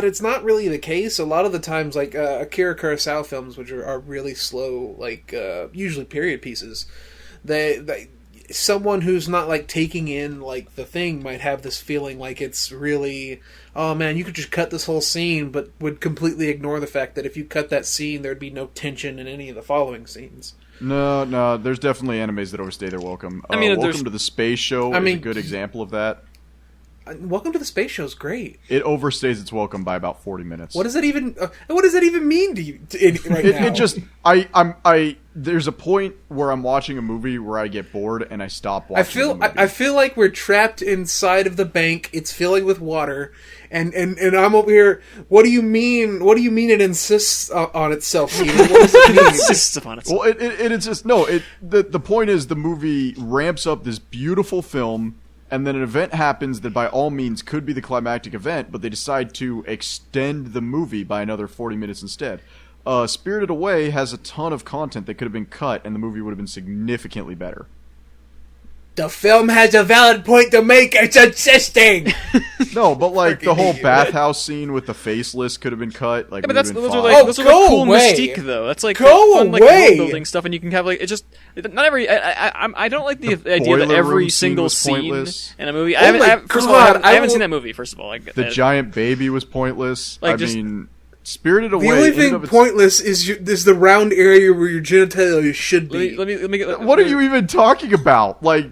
it's not really the case. A lot of the times, like Akira Kurosawa films, which are really slow, like usually period pieces, they someone who's not like taking in like the thing might have this feeling like it's really, oh man, you could just cut this whole scene, but would completely ignore the fact that if you cut that scene there'd be no tension in any of the following scenes. No, there's definitely animes that overstay their welcome. I mean, Welcome to the Space Show is a good example of that. Welcome to the Space Show is great. It overstays its welcome by about 40 minutes. What does that even mean to you right now? It just there's a point where I'm watching a movie where I get bored and I stop watching the movie. I feel like we're trapped inside of the bank. It's filling with water, and I'm over here. What do you mean? What do you mean it insists on itself? What does it mean? Insists upon itself. Well, it's just no. The point is the movie ramps up this beautiful film. And then an event happens that by all means could be the climactic event, but they decide to extend the movie by another 40 minutes instead. Spirited Away has a ton of content that could have been cut, and the movie would have been significantly better. The film has a valid point to make. It's insisting. No, but like the whole idiot. bathhouse scene with the faceless could have been cut. Like, Yeah, but it would those have are been like fine. those are go like cool away. mystique though. That's like Go fun, like away. world building stuff, and you can have like it just not every. I don't like the idea that boiler every room scene single was scene pointless. in a movie. Oh my First of all, God, I haven't will- seen that movie. First of all, The giant baby was pointless. Like, I just- mean, Spirited Away. The only in and thing of its- pointless is the round area where your genitalia should be. let me get. What are you even talking about? Like,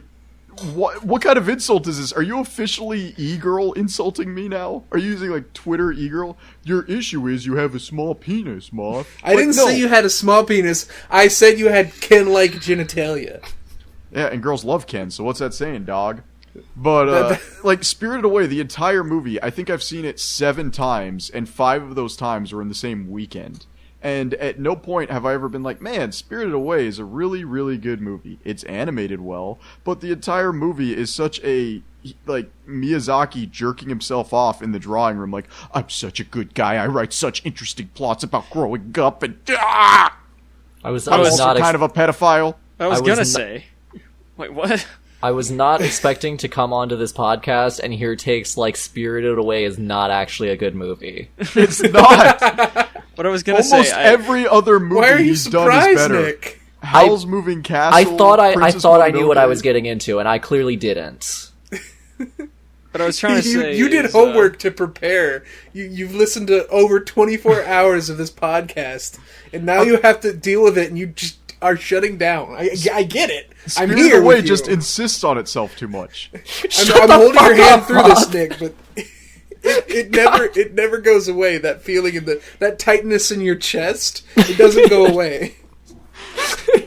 what kind of insult is this? Are you officially e-girl insulting me now? Are you using like Twitter e-girl? Your issue is you have a small penis, Moth. I didn't say you had a small penis. I said you had Ken-like genitalia. Yeah, and girls love Ken, so what's that saying, dog? But, like, Spirited Away, the entire movie, I think I've seen it 7 times, and 5 of those times were in the same weekend. And at no point have I ever been like, man, Spirited Away is a really, really good movie. It's animated well, but the entire movie is such a, like, Miyazaki jerking himself off in the drawing room, like, I'm such a good guy, I write such interesting plots about growing up, and I was I'm also not kind of a pedophile. I was I was gonna not- say. Wait, what? I was not expecting to come onto this podcast and hear takes like Spirited Away is not actually a good movie. It's not. What I was gonna Almost say. every other movie Why are you he's done is surprised, better. Nick? Howl's Moving Castle. I thought I Princess knew what I Mononoke. was getting into, and I clearly didn't. What I was trying to say. You did is, homework to prepare. You've listened to over 24 hours of this podcast, and now you have to deal with it, and you just are shutting down. I get it. I'm Spirited here Away with you. just insists on itself too much. I'm holding your hand through this, Nick, but it never goes away. That feeling in that tightness in your chest, it doesn't go away.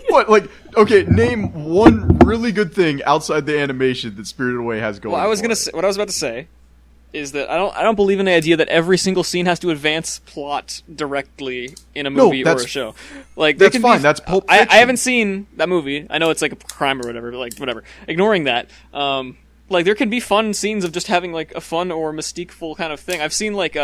What, like, okay, name one really good thing outside the animation that Spirited Away has going. Well, I was for gonna it. say, what I was about to say is that I don't believe in the idea that every single scene has to advance plot directly in a movie or that's- a show. Like that's they can fine, Be, that's Pulp I Fiction. haven't seen that movie. I know it's like a crime or whatever. But like whatever. Ignoring that, like there can be fun scenes of just having like a fun or mystique-ful kind of thing. I've seen like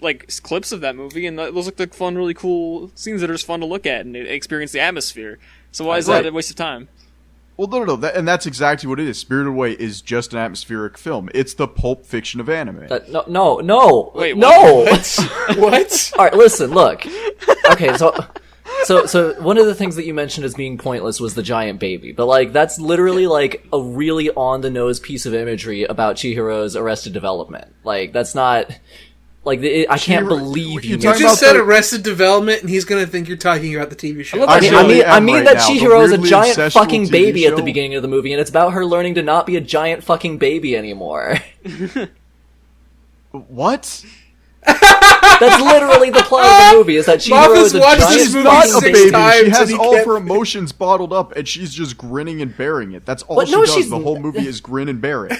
like clips of that movie, and those look like fun, really cool scenes that are just fun to look at and experience the atmosphere. So why is that a waste of time? Well, no. And that's exactly what it is. Spirited Away is just an atmospheric film. It's the Pulp Fiction of anime. No. Wait, no. What? All right, listen, look. Okay, so one of the things that you mentioned as being pointless was the giant baby, but like that's literally like a really on the nose piece of imagery about Chihiro's Arrested Development. Like that's not like I can't believe you. You just said Arrested Development, and he's gonna think you're talking about the TV show. I mean right that now, Chihiro is a giant incestual fucking TV baby at the show. beginning of the movie, and it's about her learning to not be a giant fucking baby anymore. What? That's literally the plot of the movie, is that Chihiro is a watched giant this movie Not a six baby. times She and has he all of can't- her emotions bottled up, and she's just grinning and bearing it. That's all But she no, does. she's- The whole movie is grin and bear it.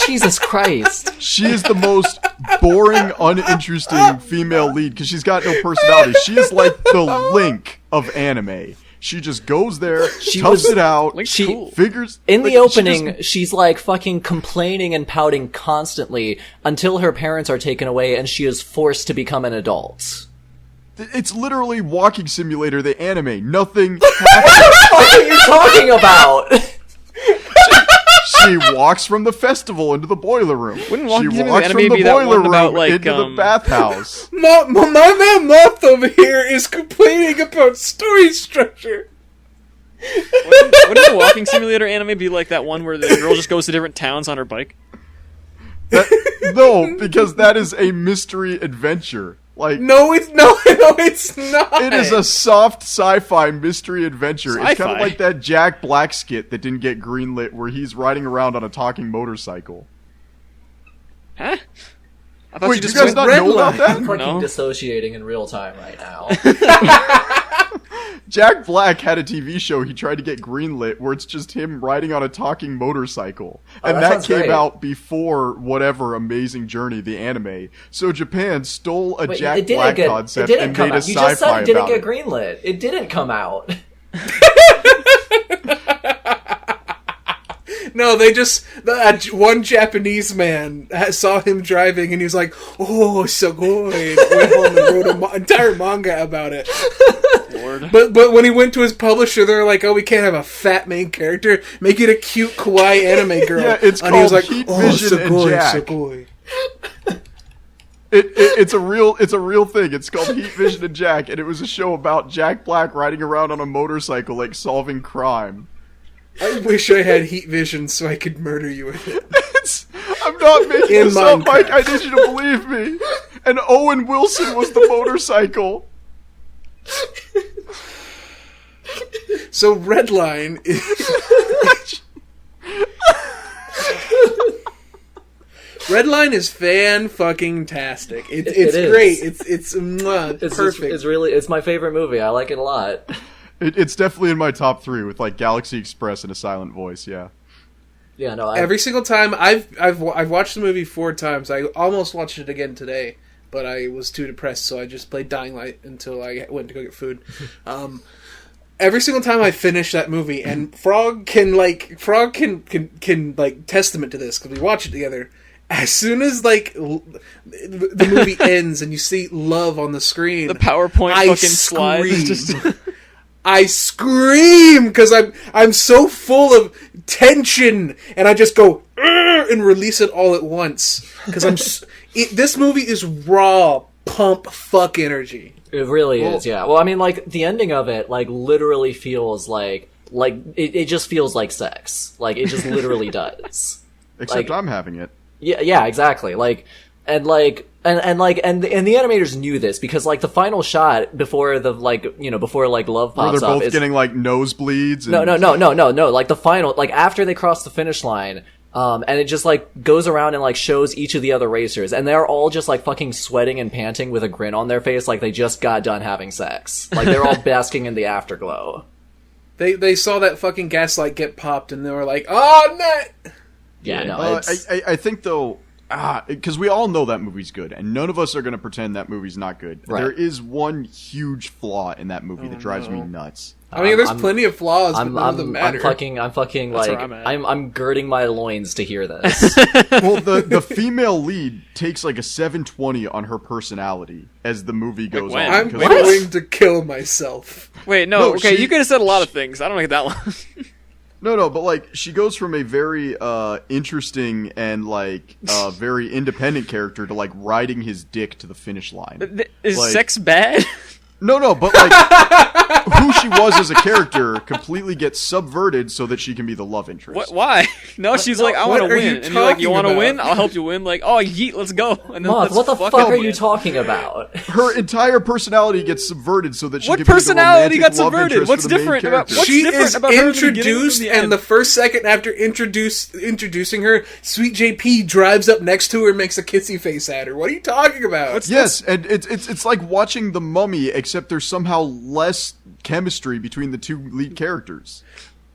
Jesus Christ. She is the most boring, uninteresting female lead because she's got no personality. She is like the Link of anime. She just goes there, toughs it out, Link's She- cool. figures... In like, the she opening, just- she's like fucking complaining and pouting constantly until her parents are taken away and she is forced to become an adult. it's literally Walking Simulator, the anime. Nothing What are you talking about? She walks from the festival into the boiler room. Wouldn't She Walking Simulator walks anime from the be that boiler one about, room like, into the bathhouse. My man Moth over here is complaining about story structure. Wouldn't the Walking Simulator anime be like that one where the girl just goes to different towns on her bike? No, because that is a mystery adventure. Like, No, it's not. it is a soft sci-fi mystery adventure. It's kind Sci-fi? of like that Jack Black skit that didn't get greenlit where he's riding around on a talking motorcycle. Huh? I thought Wait, you do just you guys went not know about that? I'm fucking No. dissociating in real time right now. Jack Black had a TV show he tried to get greenlit where it's just him riding on a talking motorcycle. And that that sounds came great. out before whatever Amazing Journey, the anime. So Japan stole a Wait, Jack Black it concept didn't and come made a out. You just said sci-fi it didn't about get it. greenlit. It didn't come out. No, they just one Japanese man saw him driving and he was like, "Oh, so good." Went home and wrote an entire manga about it. Lord. But when he went to his publisher, they're like, "Oh, we can't have a fat main character. Make it a cute kawaii anime girl." Yeah, it's and he was called like, Heat "Oh, Vision and sugoi, Jack." sugoi." It's a real thing. It's called Heat Vision and Jack, and it was a show about Jack Black riding around on a motorcycle, like solving crime. I wish I had heat vision so I could murder you with it. I'm not making In this up, Mike. Minecraft. I need you to believe me. And Owen Wilson was the motorcycle. So Redline is... Redline is fan-fucking-tastic. It's It is. great. It's mwah, It's perfect. it's my favorite movie. I like it a lot. It's definitely in my top 3 with like Galaxy Express and a silent voice. Yeah. Yeah, no, Every single time I've watched the movie 4 times. I almost watched it again today, but I was too depressed, so I just played Dying Light until I went to go get food. Every single time I finish that movie, and Frog can testament to this because we watch it together. As soon as like the movie ends and you see love on the screen, The PowerPoint I fucking slide is scream. just... I scream because I'm so full of tension, and I just go "Urgh," and release it all at once because this movie is raw pump fuck energy. It really is, yeah. Well, I mean, like, the ending of it, like, literally feels like it just feels like sex. Like, it just literally does. Except Like- I'm having it. Yeah, exactly. And the animators knew this because, like, the final shot before love Where pops they're up both is... getting like nosebleeds. No, And... no. Like, the final, like, after they cross the finish line, and it just, like, goes around and, like, shows each of the other racers, and they're all just, like, fucking sweating and panting with a grin on their face like they just got done having sex. Like, they're all basking in the afterglow. They saw that fucking gaslight get popped, and they were like, "Oh, no!" Yeah, no, it's... I think though, because we all know that movie's good, and none of us are going to pretend that movie's not good. Right. There is one huge flaw in that movie that drives me nuts. I mean, there's I'm- plenty of flaws, but I'm none of them matter. I'm fucking That's like, where I'm at. I'm girding my loins to hear this. Well, the female lead takes like a 720 on her personality as the movie goes when? on. I'm because- going to kill myself. Wait, no, No, okay, she- you could have said a lot of things. I don't like that one. No, but like she goes from a very interesting and like very independent character to like riding his dick to the finish line. Is like, sex bad? No, but like who she was as a character completely gets subverted so that she can be the love interest. What? Why? No, she's like, I want to win, and you're like, you want to win? I'll help you win. Like, oh, yeet, let's go. And then Moth, what the fuck are you talking about? Her entire personality gets subverted so that she What can be the personality got romantic love subverted? interest What's for the main different about character. what's She different is about her in the beginning introduced, and the and end? the first second after introducing her, Sweet JP drives up next to her and makes a kissy face at her. What are you talking about? Yes, and it's like watching The Mummy, except there's somehow less chemistry between the two lead characters.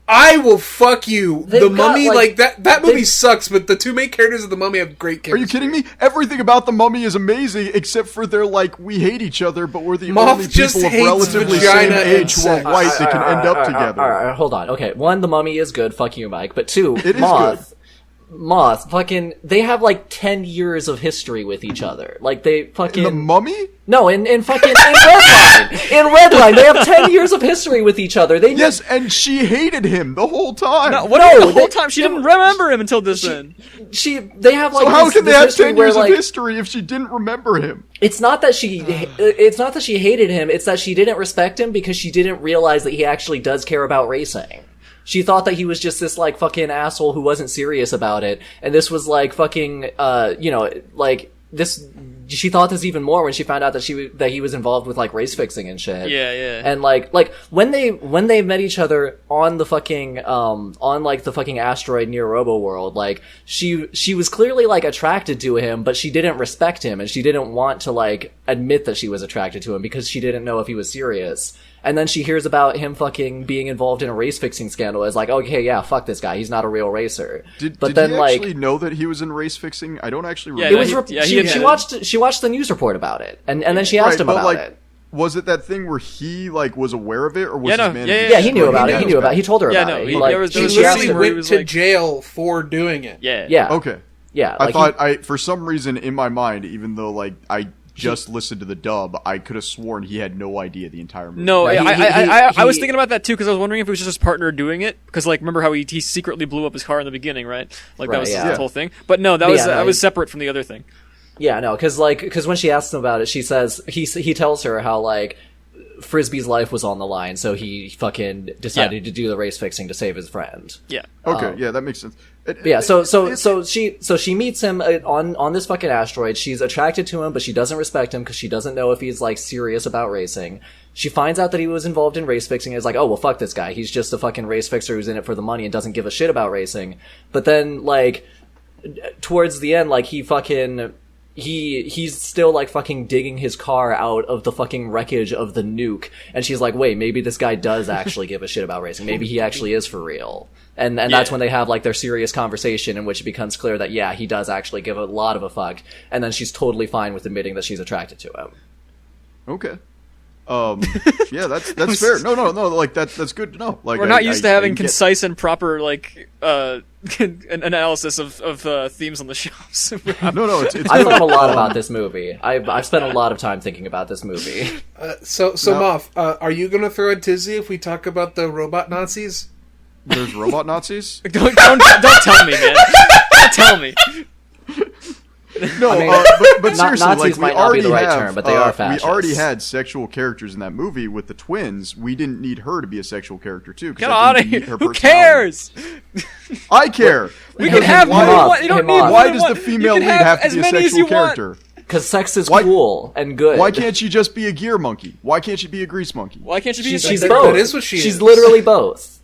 I will fuck you. They've The got, Mummy, like, that movie sucks, but the two main characters of The Mummy have great Are chemistry. you kidding me? Everything about The Mummy is amazing, except for they're like, we hate each other, but we're the Moth only just people of hates relatively vagina same and age who are sex. white that can end up together. Alright, hold on. Okay, one, The Mummy is good. Fuck you, Mike. But two, It is Moth, fucking, they have like 10 years of history with each other. Like, they fucking... In The Mummy? No, in fucking, in Redline! In Redline, they have 10 years of history with each other. They Yes, and she hated him the whole time. No, what No, do you mean the they- whole time? She didn't remember him until this then. they have like So how this, can they this have history 10 where, years like, of history if she didn't remember him? it's not that she hated him, it's that she didn't respect him because she didn't realize that he actually does care about racing. She thought that he was just this, like, fucking asshole who wasn't serious about it, and this was, like, fucking, like, this, she thought this even more when she found out that he was involved with, like, race fixing and shit. Yeah. And, like, when they met each other on the fucking, on, like, the fucking asteroid near Robo World, like, she was clearly, like, attracted to him, but she didn't respect him, and she didn't want to, like, admit that she was attracted to him because she didn't know if he was serious. And then she hears about him fucking being involved in a race fixing scandal. It's like, okay, yeah, fuck this guy. He's not a real racer. Did then, he like, actually know that he was in race fixing? I don't actually Yeah, remember. it was he had she watched the news report about it, and then she asked him but about like, it. was it that thing where he like was aware of it, or was Yeah, no, his manager? yeah, Yeah, he knew about it. He knows knew about it. He told her Yeah, about no, it. he- Like, there was- She there was she a asked literally scene him. where he went was to like- jail for doing it. Yeah. Yeah. Okay. Yeah. I Like thought for some reason in my mind, even though like I just listened to the dub, I could have sworn he had no idea the entire movie. No, No, I was he- thinking about that too because I was wondering if it was just his partner doing it. Because like, remember how he secretly blew up his car in the beginning, right? Like Right, that was yeah. his whole thing. But no, that But was yeah, no, that was separate from the other thing. Yeah, no, because when she asks him about it, she says he tells her how like Frisbee's life was on the line, so he fucking decided to do the race fixing to save his friend. Yeah. Okay, yeah, that makes sense. But yeah, so she meets him on this fucking asteroid. She's attracted to him, but she doesn't respect him because she doesn't know if he's like serious about racing. She finds out that he was involved in race fixing and is like, oh well, fuck this guy. He's just a fucking race fixer who's in it for the money and doesn't give a shit about racing. But then like towards the end, like he's still like fucking digging his car out of the fucking wreckage of the nuke, and she's like, wait, maybe this guy does actually give a shit about racing. Maybe he actually is for real. And that's when they have like their serious conversation in which it becomes clear that yeah, he does actually give a lot of a fuck, and then she's totally fine with admitting that she's attracted to him. Okay. Yeah, that's fair. No, like that's good to know. Like We're not used to having I get- concise and proper like an analysis of themes on the shows. No, it's I thought a lot about this movie. I've spent a lot of time thinking about this movie. So No. Moth, are you gonna throw a tizzy if we talk about the robot Nazis? There's robot Nazis. don't tell me, man. Don't tell me. No, I mean, but seriously, Nazis like we might not be already the right have, term, but they are fascists. We already had sexual characters in that movie with the twins. We didn't need her to be a sexual character too. 'cause Get I out of didn't here. meet her Who personality. cares? I care. We Because can have why, more than one. You don't Hey, need Moth. more why than does one. the female You lead can have to as be a many as sexual you want. character? Because sex is Why- cool and good. Why can't she just be a gear monkey? Why can't she be a grease monkey? Why can't you be? She's That- both. that is what she She's is. literally both.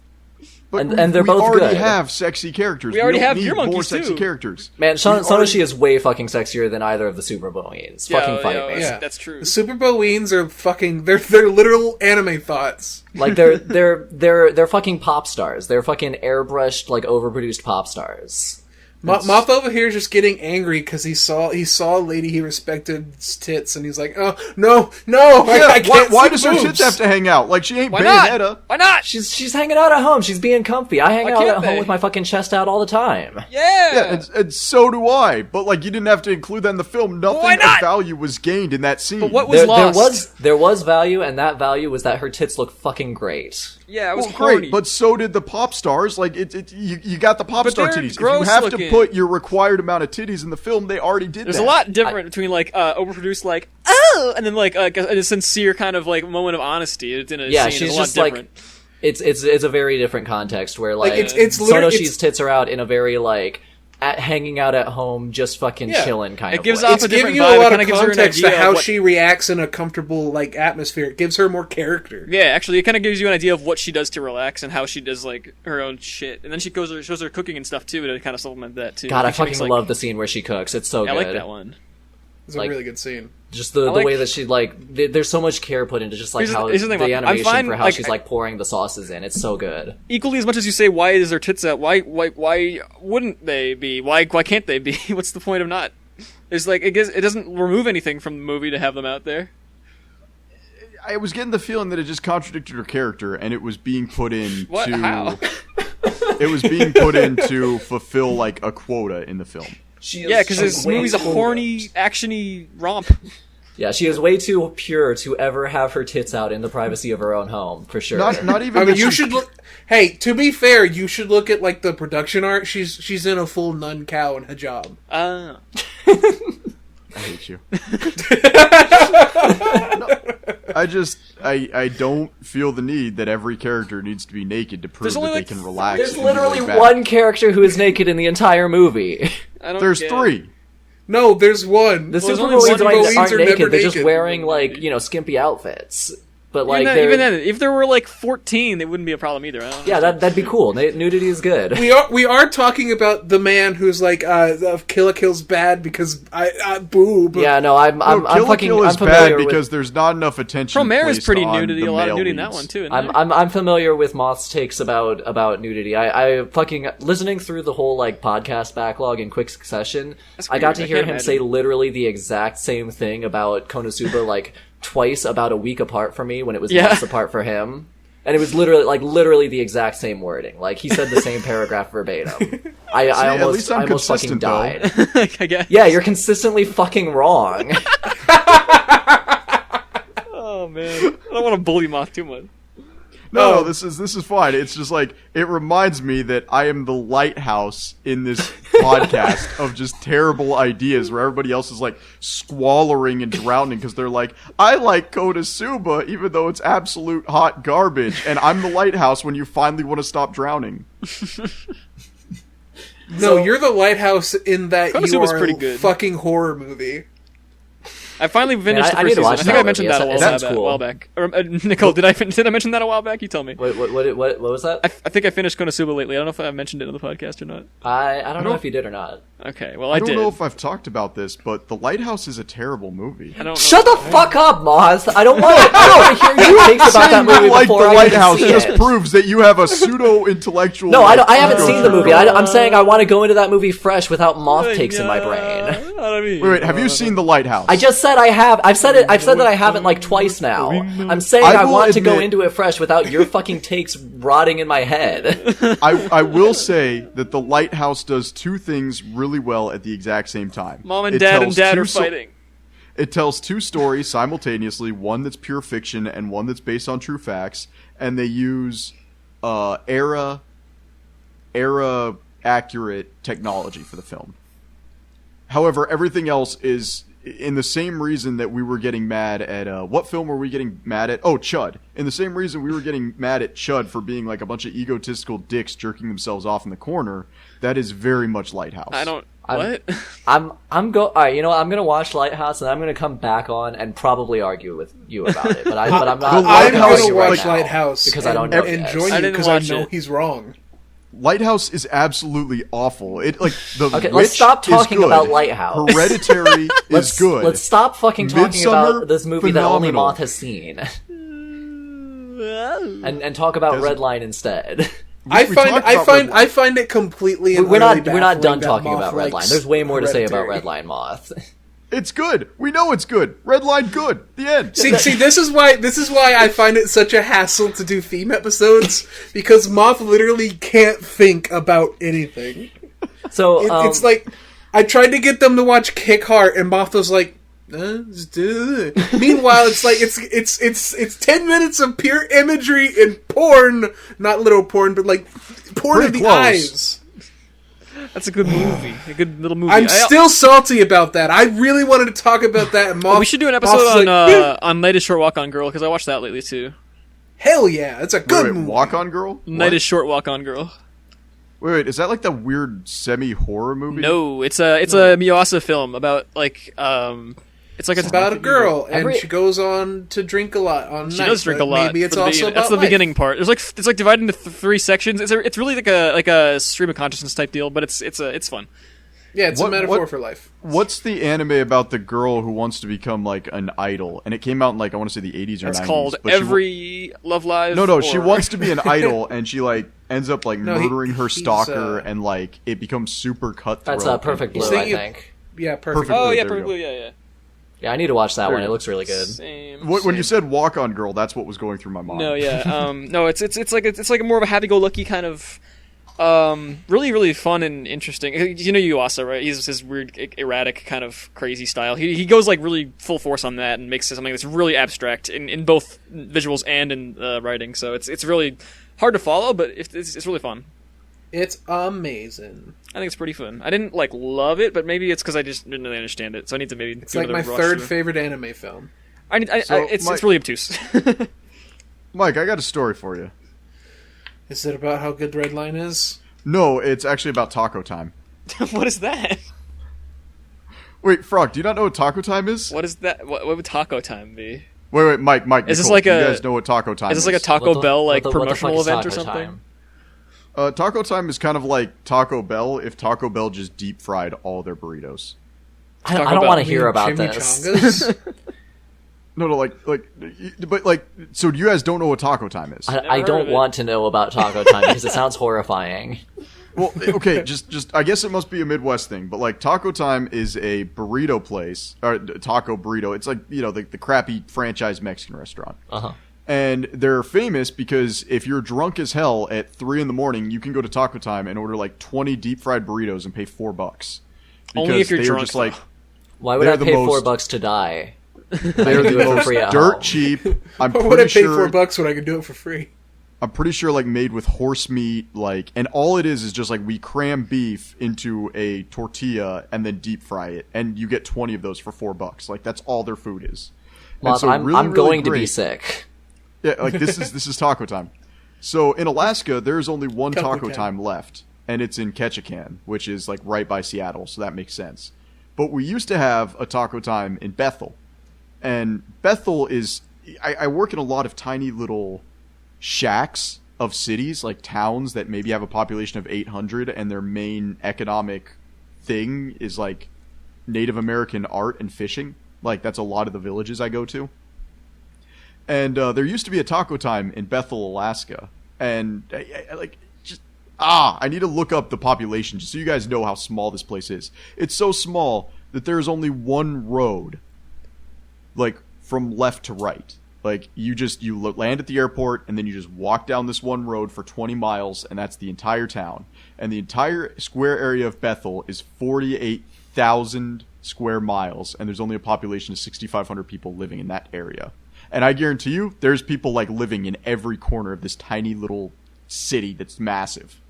But and they're we both already good. have sexy characters. We already don't have need gear more monkeys, sexy too. characters. Man, We already- Sonoshi is way fucking sexier than either of the Super Bowians. Fucking fight me. Yeah. That's true. The Super Boweens are fucking. They're literal anime thoughts. Like they're fucking pop stars. They're fucking airbrushed, like overproduced pop stars. Moth over here is just getting angry because he saw a lady he respected's tits, and he's like, "Oh no, I can't." Why see does boobs. her tits have to hang out? Like she ain't Why Bayonetta. not? Why not? She's hanging out at home. She's being comfy. I hang Why out can't at home they? with my fucking chest out all the time. Yeah. And so do I. But like, you didn't have to include that in the film. Nothing why not? of value was gained in that scene. But what was lost? There was value, and that value was that her tits look fucking great. Yeah, it was Well, horny. great, but so did the pop stars. Like you got the pop But star they're titties. If you gross have looking. to put your required amount of titties in the film, they already did There's that. a lot different between like overproduced like oh, and then like a sincere kind of like moment of honesty. It's in a Yeah, scene. she's It's a lot just like different. it's a very different context where like, it's literally- Sonoshi's tits are out in a very like hanging out at home, just fucking Yeah. chilling kind It of gives way. off It's a giving different you vibe. a lot It kinda of gives her an context to idea of how what- she reacts in a comfortable like atmosphere. It gives her more character. Yeah, actually, it kind of gives you an idea of what she does to relax and how she does like her own shit, and then she shows her cooking and stuff too to kind of supplement that too. God, I She makes, fucking like- love the scene where she cooks. It's so Yeah, I good. like that one. It's a Like- really good scene. Just the like- way that she like, there's so much care put into just like Here's the- how here's the thing, the I'm animation fine, for how like, she's like pouring the sauces in. It's so good. Equally as much as you say, why is her tits out? Why wouldn't they be? Why can't they be? What's the point of not? There's like it doesn't remove anything from the movie to have them out there. I was getting the feeling that it just contradicted her character, and it was being put in What? to. How? It was being put in to fulfill like a quota in the film. Yeah, because this movie's a horny, actiony romp. Yeah, she is way too pure to ever have her tits out in the privacy of her own home, for sure. Not even. I mean, that you she- should look. Hey, to be fair, you should look at like the production art. She's in a full nun cow and hijab. I hate you. I don't feel the need that every character needs to be naked to prove There's that only, they like, can relax. There's and literally lay back. one character who is naked in the entire movie. I don't There's get it. three. No, there's one. The there's Super only Marines one aren't Marines are naked, never they're just naked. wearing, like, you know, skimpy outfits. But, like, Even then, if there were like 14, they wouldn't be a problem either. I don't know. yeah, that'd be cool. Nudity is good. We are talking about the man who's like Kill la Kill's bad because I boob. Yeah, no, I'm Kill la fucking, Kill I'm is familiar bad with... because there's not enough attention. Promare is placed pretty on nudity, the a lot of male nudity in that leads. one too. Isn't I'm familiar with Moth's takes about nudity. I fucking listening through the whole like podcast backlog in quick succession. That's I got weird. to I hear can't him imagine. say literally the exact same thing about Konosuba like twice about a week apart from me when it was Yeah. months apart for him. And it was literally the exact same wording. Like he said the same paragraph verbatim. I at least I'm almost fucking consistent, though. died. I guess. Yeah, you're consistently fucking wrong. Oh man, I don't want to bully Moth too much. No, this is fine. It's just like it reminds me that I am the lighthouse in this podcast of just terrible ideas where everybody else is like squalling and drowning because they're like, I like Konosuba even though it's absolute hot garbage, and I'm the lighthouse when you finally want to stop drowning. No, you're the lighthouse in that you Konosuba's are pretty a good. fucking horror movie. I finally finished I the need first to season. watch I think that I mentioned movie. that It sounds a cool. while back. Or, Nicole, did I mention that a while back? You tell me. What was that? I think I finished Konosuba lately. I don't know if I mentioned it on the podcast or not. I don't know if you did or not. Okay, well I I don't did. know if I've talked about this, but The Lighthouse is a terrible movie. I don't know. Shut the fuck up, Moz! I don't want to hear your takes about that Saying movie you like before The I Lighthouse even see just it. proves that you have a pseudo-intellectual... No, I haven't ego seen the trip. movie. I'm saying I want to go into that movie fresh without moth Like, takes in my brain. I mean, Wait, have you seen The Lighthouse? I just said I have. I've said that I haven't like twice now. I'm saying I I will want to go admit- into it fresh without your fucking takes rotting in my head. I will say that The Lighthouse does two things really well at the exact same time. Mom and It Dad tells and Dad two are fighting. It tells two stories simultaneously, one that's pure fiction and one that's based on true facts, and they use era accurate technology for the film. However, everything else is in the same reason that we were getting mad at what film were we getting mad at? Oh, Chud. In the same reason we were getting mad at Chud for being like a bunch of egotistical dicks jerking themselves off in the corner. That is very much Lighthouse. I don't. What? I'm go. All right, you know what? I'm gonna watch Lighthouse and I'm gonna come back on and probably argue with you about it. But I'm not. The I'm Lighthouse- gonna right watch now Lighthouse because I don't know and yet. join I you didn't because I watch know it. he's wrong. Lighthouse is absolutely awful. It like the Okay, Witch let's stop is talking good. about Lighthouse. Hereditary is good. Let's stop fucking talking Midsummer, about this movie that only phenomenal. Moth has seen, and talk about Doesn't- Redline instead. I we talked about Redline. I find it completely. And We're not utterly done baffling that talking Moth about Redline. likes There's way more to say about Hereditary. Redline Moth. It's good. We know it's good. Redline good. The end. See, this is why I find it such a hassle to do theme episodes, because Moth literally can't think about anything. So It's like I tried to get them to watch Kick Heart, and Moth was like, just do it. Meanwhile, it's like it's 10 minutes of pure imagery and porn, not little porn, but like porn Pretty of the close. eyes. That's a good movie. A good little movie. I'm still salty about that. I really wanted to talk about that. And Moth, we should do an Moth's episode like, on Night is Short Walk on Girl, because I watched that lately too. hell yeah, it's a good Wait, movie. Walk On Girl? Night What? is Short Walk on Girl. Wait, is that like the weird semi-horror movie? No, it's a Miyasa film about like it's like It's about a girl, and Every- she goes on to drink a lot on She night, does drink but a lot. Maybe it's for the also beginning. about That's the life. beginning part. It's like divided into three sections. It's really like a stream of consciousness type deal, but it's fun. Yeah, it's a What- metaphor what- for life. What's the anime about the girl who wants to become like an idol? And it came out in like I want to say the 80s or It's 90s. called but she Every Love Live. No, she or- wants to be an idol, and she like ends up like No, murdering her he's, stalker, and like it becomes super cutthroat. That's Perfect Blue, He's I thinking- think. Yeah, perfect. Perfect. Oh There yeah, you Perfect go. Blue. Yeah. Yeah, I need to watch that There one. you It go. looks really good. Same. When you same. said Walk On Girl, that's what was going through my mind. No, yeah. No, it's like more of a happy-go-lucky kind of really, really fun and interesting. You know Yuasa, right? He's his weird, erratic, kind of crazy style. He goes like really full force on that and makes it something that's really abstract in both visuals and in writing. So it's really hard to follow, but it's really fun. It's amazing. I think it's pretty fun. I didn't like love it, but maybe it's because I just didn't really understand it. So I need to maybe. It's do like my another rush third through. favorite anime film. It's really obtuse. Mike, I got a story for you. Is it about how good Redline is? No, it's actually about Taco Time. What is that? Wait, Frog, do you not know what Taco Time is? What is that? What would Taco Time be? Wait, Mike, Is this Nicole, like do you a- guys know what Taco Time is? Is this like a Taco What the- Bell like what the fuck promotional is event or Taco something? Time? Taco Time is kind of like Taco Bell if Taco Bell just deep fried all their burritos. I Taco don't Bell. want to hear about this. Chimichangas? No, but like, so you guys don't know what Taco Time is? I Never heard don't of it. want to know about Taco Time because it sounds horrifying. Well, okay, just I guess it must be a Midwest thing, but like Taco Time is a burrito place, or taco burrito. It's like, you know, the crappy franchise Mexican restaurant. Uh-huh. And they're famous because if you're drunk as hell at 3 a.m, you can go to Taco Time and order like 20 deep fried burritos and pay $4. Only if you're they are drunk, just like Why would They're I the pay most- $4 to die? they're do the it for most free at dirt home. cheap. I'm Why would I pretty pay sure. $4 when I can do it for free? I'm pretty sure like made with horse meat, like, and all it is just like we cram beef into a tortilla and then deep fry it, and you get 20 of those for $4. Like that's all their food is. And Moth, so I'm really, really going to be great. sick. Yeah, like this is Taco Time. So in Alaska, there's only one Taco Taco Time. Time left, and it's in Ketchikan, which is like right by Seattle, so that makes sense. But we used to have a Taco Time in Bethel, and Bethel is I work in a lot of tiny little shacks of cities, like towns that maybe have a population of 800, and their main economic thing is like Native American art and fishing. Like that's a lot of the villages I go to. And there used to be a Taco Time in Bethel, Alaska, and I need to look up the population just so you guys know how small this place is. It's so small that there's only one road, like from left to right. Like you land at the airport and then you just walk down this one road for 20 miles, and that's the entire town. And the entire square area of Bethel is 48,000 square miles, and there's only a population of 6,500 people living in that area. And I guarantee you, there's people like living in every corner of this tiny little city that's massive.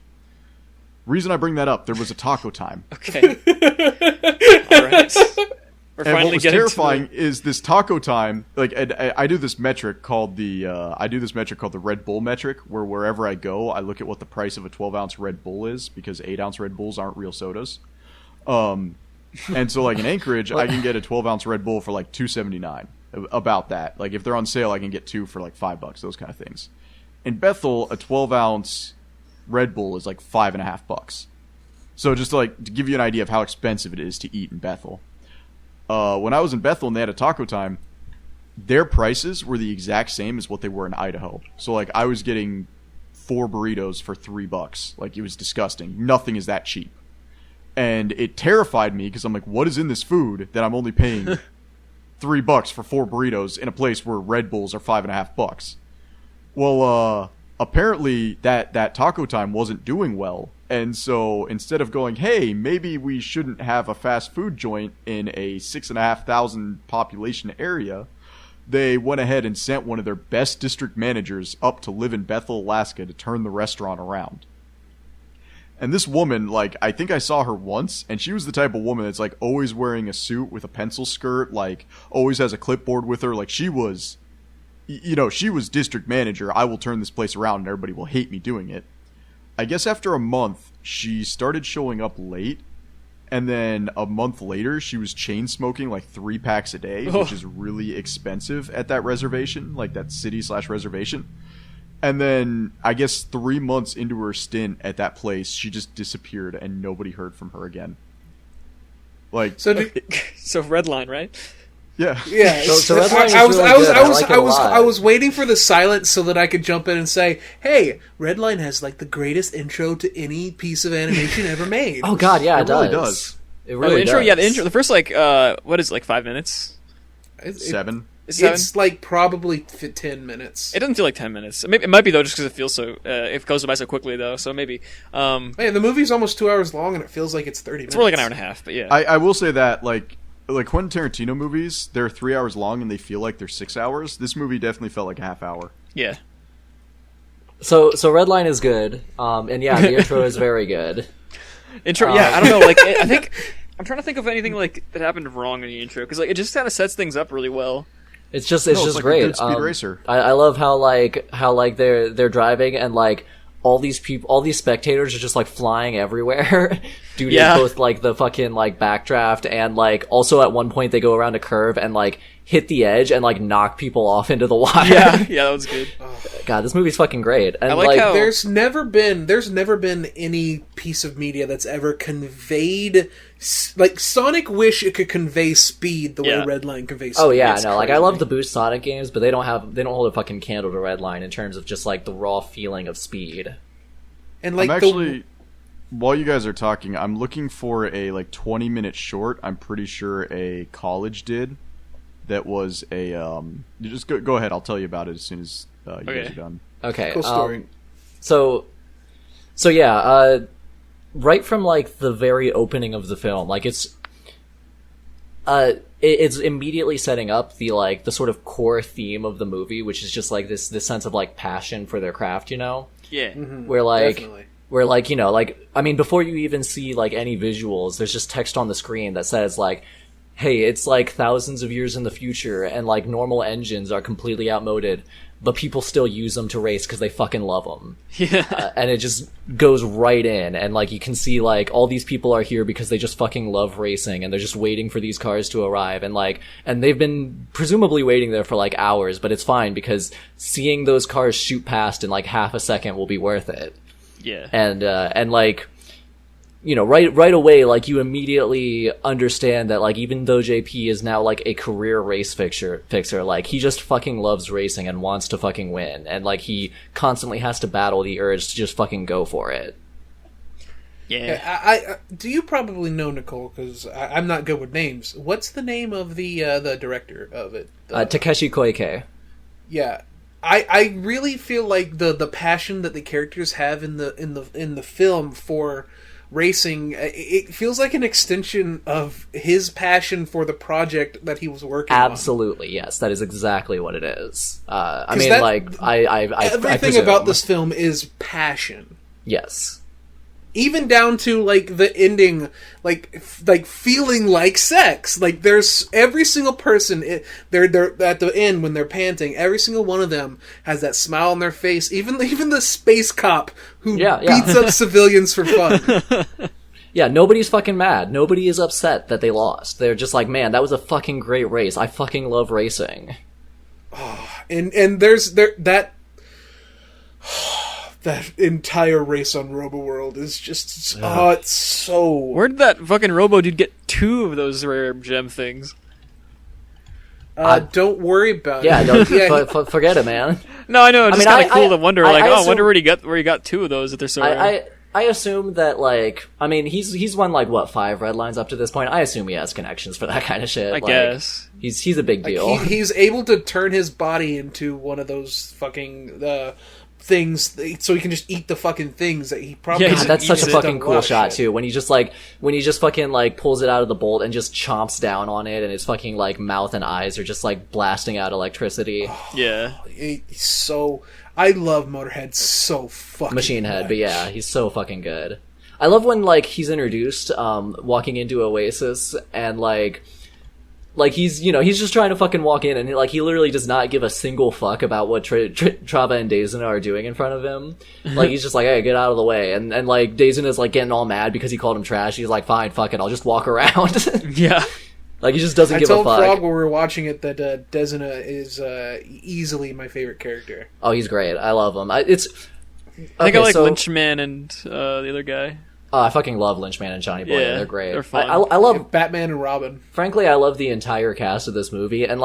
Reason I bring that up, there was a Taco Time. Okay. All right. We're And what finally was getting terrifying is this Taco Time. Like, and I do this metric called the Red Bull metric, where wherever I go, I look at what the price of a 12-ounce Red Bull is, because 8-ounce Red Bulls aren't real sodas. And so, like in Anchorage, I can get a 12-ounce Red Bull for like $2.79. About that, like if they're on sale, I can get 2 for like $5. Those kind of things. In Bethel, a 12-ounce Red Bull is like $5.50. So just to give you an idea of how expensive it is to eat in Bethel. When I was in Bethel and they had a Taco Time, their prices were the exact same as what they were in Idaho. So like I was getting 4 burritos for $3. Like, it was disgusting. Nothing is that cheap. And it terrified me because I'm like, what is in this food that I'm only paying $3 for 4 burritos in a place where Red Bulls are $5.50? Well, apparently that Taco Time wasn't doing well. And so instead of going, hey, maybe we shouldn't have a fast food joint in a 6,500 population area, they went ahead and sent one of their best district managers up to live in Bethel, Alaska to turn the restaurant around. And this woman, like, I think I saw her once, and she was the type of woman that's, like, always wearing a suit with a pencil skirt, like, always has a clipboard with her. Like, she was, she was district manager. I will turn this place around and everybody will hate me doing it. I guess after a month, she started showing up late, and then a month later, she was chain smoking, like, 3 packs a day, which is really expensive at that reservation, like, that city/reservation. And then, I guess 3 months into her stint at that place, she just disappeared and nobody heard from her again. Like, so Redline, right? Yeah. Yeah. So Redline is really good. I like it a lot. I was waiting for the silence so that I could jump in and say, "Hey, Redline has like the greatest intro to any piece of animation ever made." Oh God, yeah, it really does. does. It really the intro, does. yeah, the intro. The first what is it, like 5 minutes? 7. It's like probably 10 minutes. It doesn't feel like 10 minutes. It might be though, just because it feels so. It goes by so quickly though, so maybe. Man, the movie's almost 2 hours long, and it feels like it's 30 minutes. It's more like an hour and a half, but yeah. I will say that, like Quentin Tarantino movies, they're 3 hours long and they feel like they're 6 hours. This movie definitely felt like a half hour. Yeah. So Redline is good, and yeah, the intro is very good. Intro, yeah, I don't know, like I think I'm trying to think of anything like that happened wrong in the intro because like it just kind of sets things up really well. It's just like great. A good speed racer. I love how they're driving and like all these spectators are just like flying everywhere due to both like the fucking like backdraft and like also at one point they go around a curve and like hit the edge and like knock people off into the water. Yeah, that was good. God, this movie's fucking great. And I like how there's never been any piece of media that's ever conveyed like Sonic wish it could convey speed the way Redline conveys speed. Oh yeah, it's no, like crazy. I love the Boost Sonic games, but they don't hold a fucking candle to Redline in terms of just like the raw feeling of speed. And like I'm actually, while you guys are talking, I'm looking for a like 20-minute short. I'm pretty sure a college did. That was a you just go ahead. I'll tell you about it as soon as you guys are done. Okay. Cool story. So yeah, right from like the very opening of the film, like it's immediately setting up the sort of core theme of the movie, which is just like this sense of like passion for their craft, you know? Yeah. Mm-hmm. Where like Definitely. where like, you know, like I mean before you even see like any visuals, there's just text on the screen that says like, hey, it's like thousands of years in the future and like normal engines are completely outmoded, but people still use them to race because they fucking love them. Yeah. And it just goes right in, and like you can see like all these people are here because they just fucking love racing and they're just waiting for these cars to arrive, and they've been presumably waiting there for like hours, but it's fine because seeing those cars shoot past in like half a second will be worth it. Yeah. And like, you know, right away, like you immediately understand that like even though JP is now like a career race fixer, like he just fucking loves racing and wants to fucking win, and like he constantly has to battle the urge to just fucking go for it. Yeah. I do you probably know, Nicole, because I'm not good with names. What's the name of the director of it? Takeshi Koike. Yeah. I really feel like the passion that the characters have in the film for racing, it feels like an extension of his passion for the project that he was working on. Absolutely, yes, that is exactly what it is. I mean, that- like I Everything presume. about this film is passion. Yes. Even down to like the ending, like feeling like sex. Like there's every single person, they're at the end when they're panting. Every single one of them has that smile on their face. Even the space cop who beats up civilians for fun. Yeah, nobody's fucking mad. Nobody is upset that they lost. They're just like, man, that was a fucking great race. I fucking love racing. And there's that. That entire race on RoboWorld is just it's so. Where did that fucking Robo dude get 2 of those rare gem things? Don't worry about Yeah, it. don't forget it, man. No, I know. It's just kind of cool to wonder. I assume, wonder where he got two of those. If they're so rare. I assume that he's won what 5 red lines up to this point. I assume he has connections for that kind of shit. I guess he's a big deal. He's able to turn his body into one of those fucking things, so he can just eat the fucking things that he probably. Yeah, that's such a fucking cool shot too. When he just fucking pulls it out of the bolt and just chomps down on it, and his fucking mouth and eyes are just blasting out electricity. Yeah, he's so. I love Motorhead so fucking Machine Head, much. but yeah, he's so fucking good. I love when he's introduced walking into Oasis and he's he's just trying to fucking walk in and he literally does not give a single fuck about what Trava and Dazuna are doing in front of him. He's just hey, get out of the way, and Dazuna's getting all mad because he called him trash. He's fine, fuck it, I'll just walk around. Yeah. He just doesn't give a fuck. I told Frog when we were watching it that Dazuna is easily my favorite character. Oh, he's great. I love him. I think I like Lynchman and the other guy. Oh, I fucking love Lynchman and Johnny Boy. Yeah, they're great. They're fun. I love Batman and Robin. Frankly, I love the entire cast of this movie, and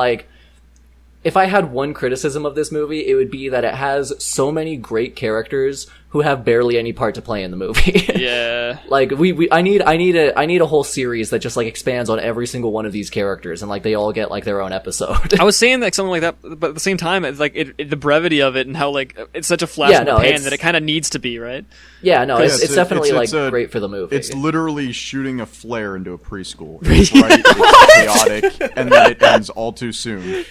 if I had one criticism of this movie, it would be that it has so many great characters who have barely any part to play in the movie. Yeah. I need a whole series that just expands on every single one of these characters, and they all get their own episode. I was saying something like that, but at the same time, it's the brevity of it and how it's such a flash in the pan that it kind of needs to be, right? Yeah, no, it's definitely great for the movie. It's literally shooting a flare into a preschool. It's right, it's chaotic, and then it ends all too soon.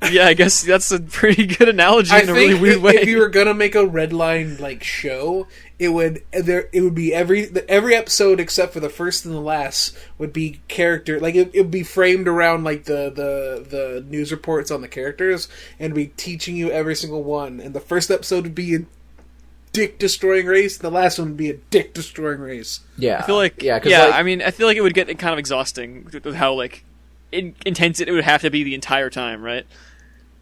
Yeah, I guess that's a pretty good analogy in a really weird way. If you were gonna make a Redline show, it would be every episode except for the first and the last would be character it would be framed around the news reports on the characters and be teaching you every single one. And the first episode would be a dick destroying race. The last one would be a dick destroying race. Yeah, I feel I feel it would get kind of exhausting with how intense it would have to be the entire time, right?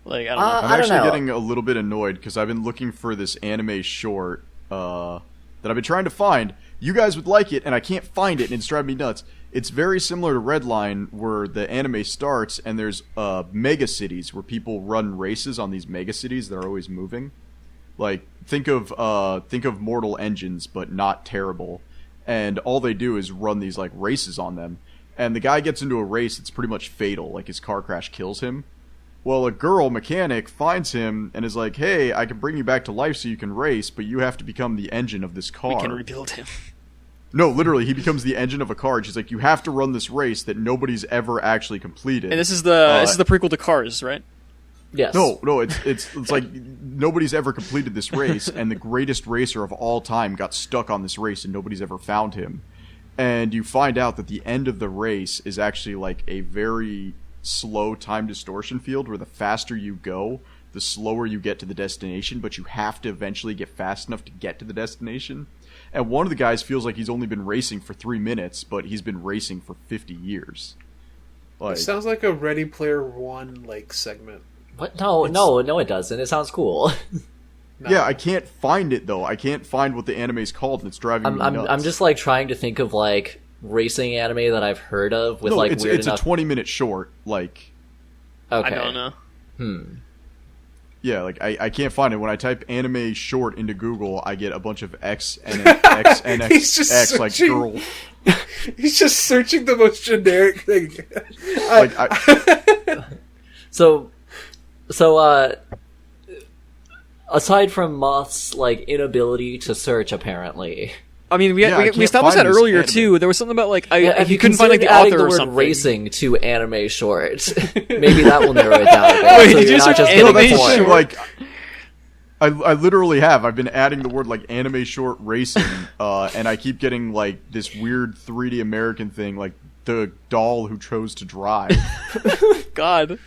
I don't know. I'm actually getting a little bit annoyed because I've been looking for this anime short that I've been trying to find. You guys would like it, and I can't find it, and it's driving me nuts. It's very similar to Redline, where the anime starts, and there's mega cities where people run races on these mega cities that are always moving. Think of Mortal Engines, but not terrible. And all they do is run these races on them. And the guy gets into a race that's pretty much fatal, his car crash kills him. Well, a girl mechanic finds him and is hey, I can bring you back to life so you can race, but you have to become the engine of this car. We can rebuild him. No, literally, he becomes the engine of a car. And she's you have to run this race that nobody's ever actually completed. And this is the prequel to Cars, right? Yes. No, it's nobody's ever completed this race, and the greatest racer of all time got stuck on this race, and nobody's ever found him. And you find out that the end of the race is actually a very slow time distortion field where the faster you go, the slower you get to the destination, but you have to eventually get fast enough to get to the destination. And one of the guys feels he's only been racing for 3 minutes, but he's been racing for 50 years. It sounds like a Ready Player One segment. What? No, it doesn't. It sounds cool. No. Yeah, I can't find it though. I can't find what the anime's called, and it's driving me nuts. I'm just trying to think of racing anime that I've heard of with it's weird it's enough... a 20-minute short. Okay. I don't know. Yeah, I can't find it. When I type anime short into Google, I get a bunch of X and X and X girl. He's just searching the most generic thing. So aside from Moth's inability to search, apparently. I mean, we established that earlier too. There was something about if you couldn't find the author or something. Racing to anime short, maybe that will narrow it down a bit. Wait, did you search anime short? I literally have. I've been adding the word anime short racing, and I keep getting this weird 3D American thing, the doll who chose to drive. God.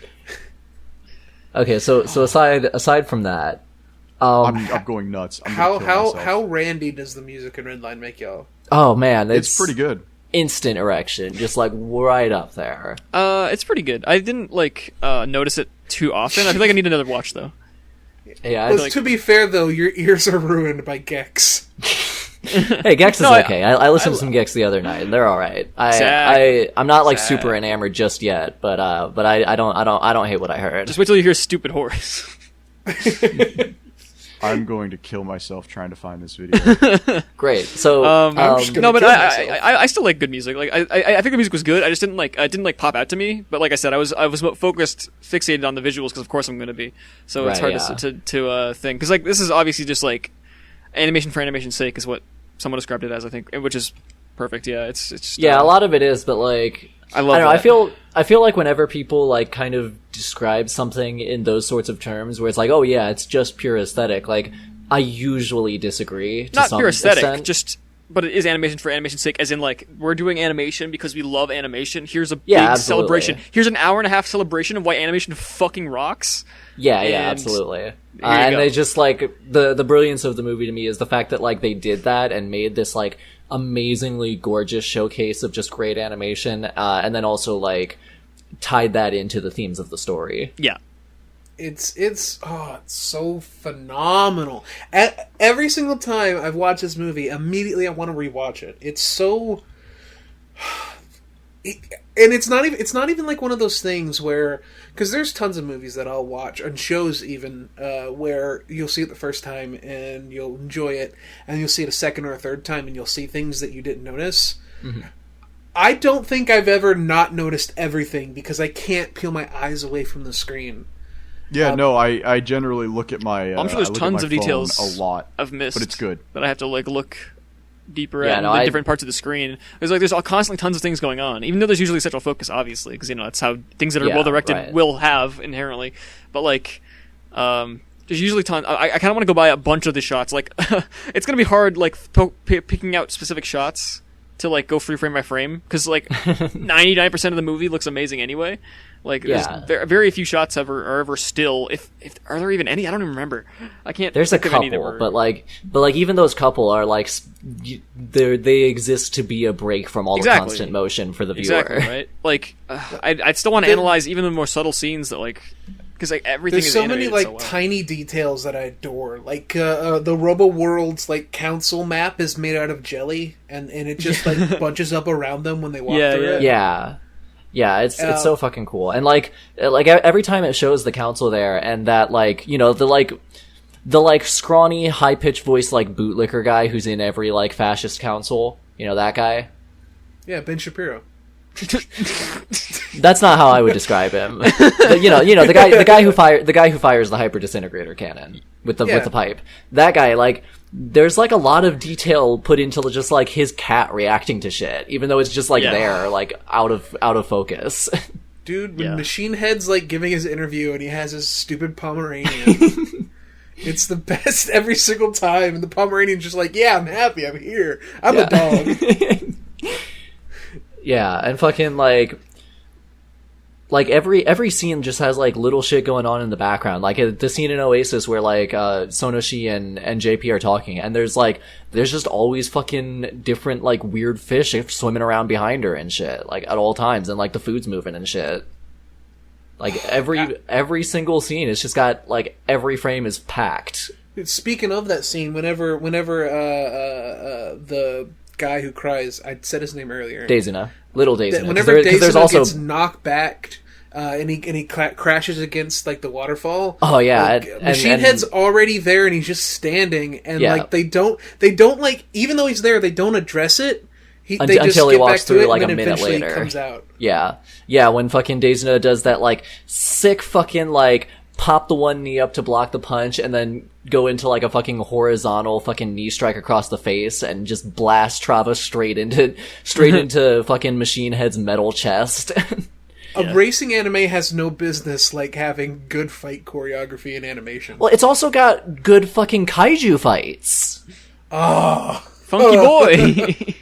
Okay, so aside from that. I'm going nuts. How randy does the music in Redline make y'all? Oh man, it's pretty good. Instant erection, just right up there. It's pretty good. I didn't notice it too often. I feel like I need another watch though. Yeah. To be fair though, your ears are ruined by Gex. Hey, Gex is okay. I listened to some Gex the other night. They're all right. I'm not like super enamored just yet, but I don't hate what I heard. Just wait till you hear Stupid Horse. I'm going to kill myself trying to find this video. Great. So no, but I still like good music. Like I think the music was good. I just didn't like pop out to me. But like I said, I was fixated on the visuals because of course I'm going to be. So it's hard to think, because like this is obviously just like animation for animation's sake is what someone described it as, I think, which is perfect. Yeah, it's just, a lot of it is, but like I don't know. I feel like whenever people like kind of describe something in those sorts of terms, where it's like, oh yeah, it's just pure aesthetic. Like I usually disagree. To Not some pure aesthetic, extent. but it is animation for animation's sake, as in like we're doing animation because we love animation. Here's a big absolutely. celebration. Here's an hour-and-a-half celebration of why animation fucking rocks. Yeah, absolutely. And they just like the brilliance of the movie to me is the fact that like they did that and made this like amazingly gorgeous showcase of just great animation, and then also like tied that into the themes of the story. Yeah. It's so phenomenal. Every single time I've watched this movie, immediately I want to rewatch it. It's so, and it's not even like one of those things where, because there's tons of movies that I'll watch, and shows even, where you'll see it the first time and you'll enjoy it, and you'll see it a second or a third time and you'll see things that you didn't notice. Mm-hmm. I don't think I've ever not noticed everything because I can't peel my eyes away from the screen. Yeah, no, I generally look at my. I'm sure there's tons of details a lot I've missed, but it's good. That I have to like look deeper at the different parts of the screen. There's constantly tons of things going on, even though there's usually central focus, obviously, because that's how things that are well directed will have inherently. But like, there's usually tons. I kind of want to go by a bunch of the shots. Like, it's gonna be hard like picking out specific shots to like go frame by frame, because like 99% of the movie looks amazing anyway. Like, there's very few shots are ever still. If are there even any? I don't even remember. I can't. There's a couple, but like even those couple are like they exist to be a break from all the constant motion for the viewer. Exactly, right? Like, I'd still want to analyze even the more subtle scenes that like, because like everything. There's is so many like well. tiny details that I adore. Like the Robo World's like council map is made out of jelly, and it just like bunches up around them when they walk through it. Yeah, it's so fucking cool. And like every time it shows the council there, and that like, the scrawny, high pitched voice like bootlicker guy who's in every like fascist council, that guy. Yeah, Ben Shapiro. That's not how I would describe him. But, the guy who fires the hyper disintegrator cannon with the pipe. That guy, like, there's like a lot of detail put into just like his cat reacting to shit, even though it's just like there, like out of focus. Dude, when Machine Head's like giving his interview and he has his stupid Pomeranian, it's the best every single time. And the Pomeranian's just like, yeah, I'm happy, I'm here, I'm a dog. Yeah, and fucking like every scene just has like little shit going on in the background. Like the scene in Oasis where like Sonoshi and JP are talking, and there's just always fucking different like weird fish swimming around behind her and shit, like at all times, and like the food's moving and shit. Like every single scene, it's just got like every frame is packed. Speaking of that scene, whenever the guy who cries, I said his name earlier, Little Daisina. Whenever Daisina gets knocked back, and he crashes against like the waterfall. Oh yeah, like, Machine Head's already there, and he's just standing, and like they don't like, even though he's there, they don't address it. Until he walks through like a minute later. later. Comes out. Yeah. When fucking Daisina does that like sick fucking like pop the one knee up to block the punch, and then go into like a fucking horizontal fucking knee strike across the face, and just blast Trava straight into fucking Machine Head's metal chest. A racing anime has no business like having good fight choreography and animation. Well, it's also got good fucking kaiju fights. Funky boy.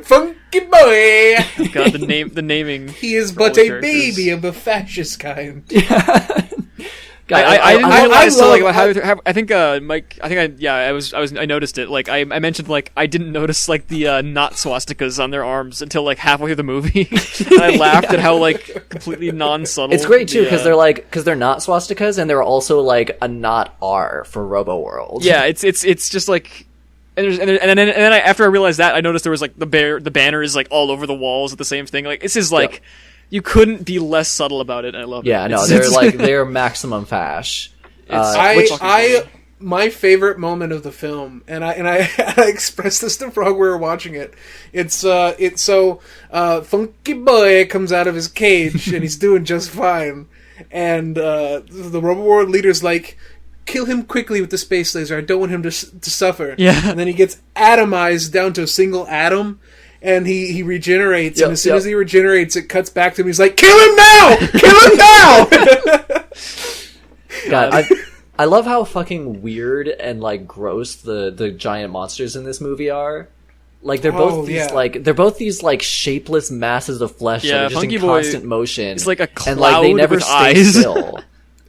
Funky boy. God, the naming. He is but a baby of the fascist kind. I didn't realize how I think Mike. I noticed it. Like I mentioned, like I didn't notice like the not swastikas on their arms until like halfway through the movie. And I laughed at how like completely non-subtle. It's great too because they're not swastikas, and they're also like a not R for Robo World. Yeah, it's just like then after I realized that, I noticed there was like the banner is like all over the walls at the same thing. Like this is like you couldn't be less subtle about it. And I love it. Yeah, no, they're maximum fash. My favorite moment of the film, and I expressed this to Frog when we were watching it. It's Funky Boy comes out of his cage and he's doing just fine, and the Robo-World leader's like, kill him quickly with the space laser. I don't want him to suffer. Yeah. And then he gets atomized down to a single atom, and he regenerates. And as soon as he regenerates, it cuts back to him. He's like, kill him now! Kill him now! God, I love how fucking weird and like gross the giant monsters in this movie are. Like they're both these shapeless masses of flesh that are just in constant motion. It's like a cloud and like they never with stay eyes. still.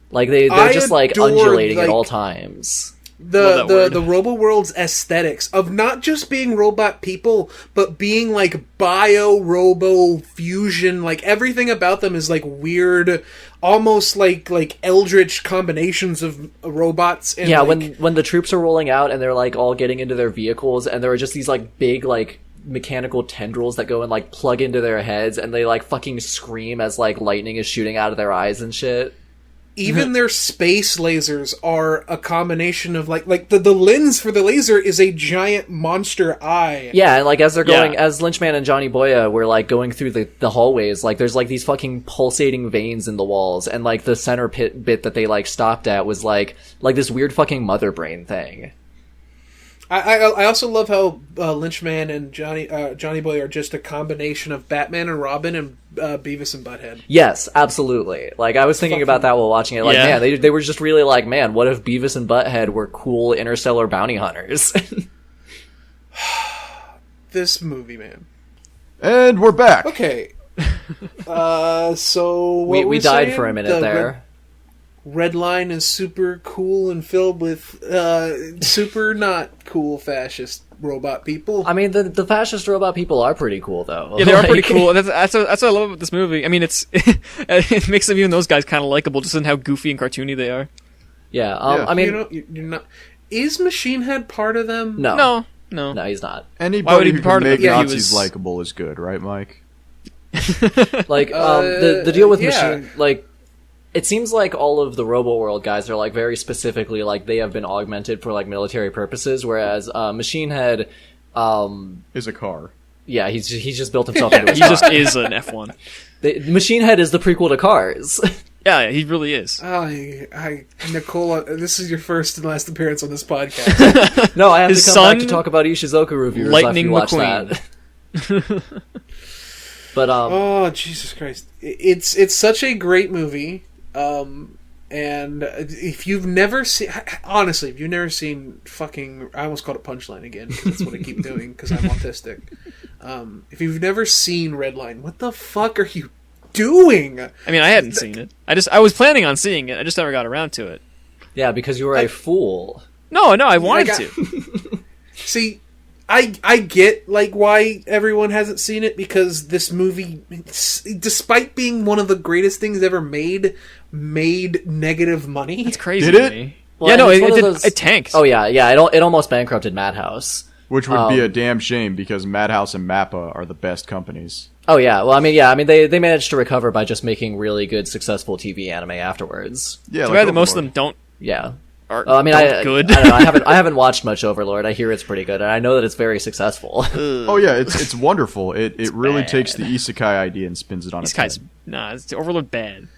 Like they're just like undulating at all times. The Robo-World's aesthetics of not just being robot people, but being like bio-robo fusion. Like everything about them is like weird, almost like eldritch combinations of robots. And yeah, like, when the troops are rolling out and they're like all getting into their vehicles, and there are just these like big like mechanical tendrils that go and like plug into their heads, and they like fucking scream as like lightning is shooting out of their eyes and shit. Even their space lasers are a combination of like the lens for the laser is a giant monster eye. Yeah, and like as they're going, as Lynchman and Johnny Boya were like going through the hallways, like there's like these fucking pulsating veins in the walls, and like the center bit that they like stopped at was like this weird fucking mother brain thing. I also love how Lynchman and Johnny Boy are just a combination of Batman and Robin and Beavis and Butthead. Yes, absolutely. Like I was thinking about that while watching it. Like, man, they were just really like, man, what if Beavis and Butthead were cool interstellar bounty hunters? This movie, man. And we're back. Okay. So what we died for a minute there. Redline is super cool and filled with super not cool fascist robot people. I mean, the fascist robot people are pretty cool, though. Yeah, they are pretty cool. That's what I love about this movie. I mean, it makes even those guys kind of likable, just in how goofy and cartoony they are. Yeah, I mean, you're not. Is Machine Head part of them? No, he's not. Anybody who can make Nazis likable is good, right, Mike? Like the deal with Machine, like. It seems like all of the Robo-World guys are like very specifically like they have been augmented for like military purposes, whereas Machine Head is a car. Yeah, he's just built himself into a car. He just is an F1. Machine Head is the prequel to Cars. Yeah, he really is. Nicole, this is your first and last appearance on this podcast. No, I have to come back to talk about Ishizoku reviewers after you watch that. But oh Jesus Christ, it's such a great movie. And if you've never seen, honestly, if you've never seen fucking, I almost called it Punchline again, because that's what I keep doing, because I'm autistic. If you've never seen Redline, what the fuck are you doing? I mean, I hadn't seen it. I was planning on seeing it. I just never got around to it. Yeah, because you were a fool. No, I wanted to. See, I get like why everyone hasn't seen it, because this movie, despite being one of the greatest things ever made negative money. That's crazy. Did it? To me. Well, yeah, no, it tanked. Oh yeah, it almost bankrupted Madhouse. Which would be a damn shame, because Madhouse and Mappa are the best companies. Oh yeah, well I mean they managed to recover by just making really good, successful TV anime afterwards. Yeah, too bad that most of them don't. Yeah. Good. I haven't watched much Overlord. I hear it's pretty good, and I know that it's very successful. Oh yeah, it's wonderful. It really bad. takes the isekai idea and spins it on its head. It's Overlord bad.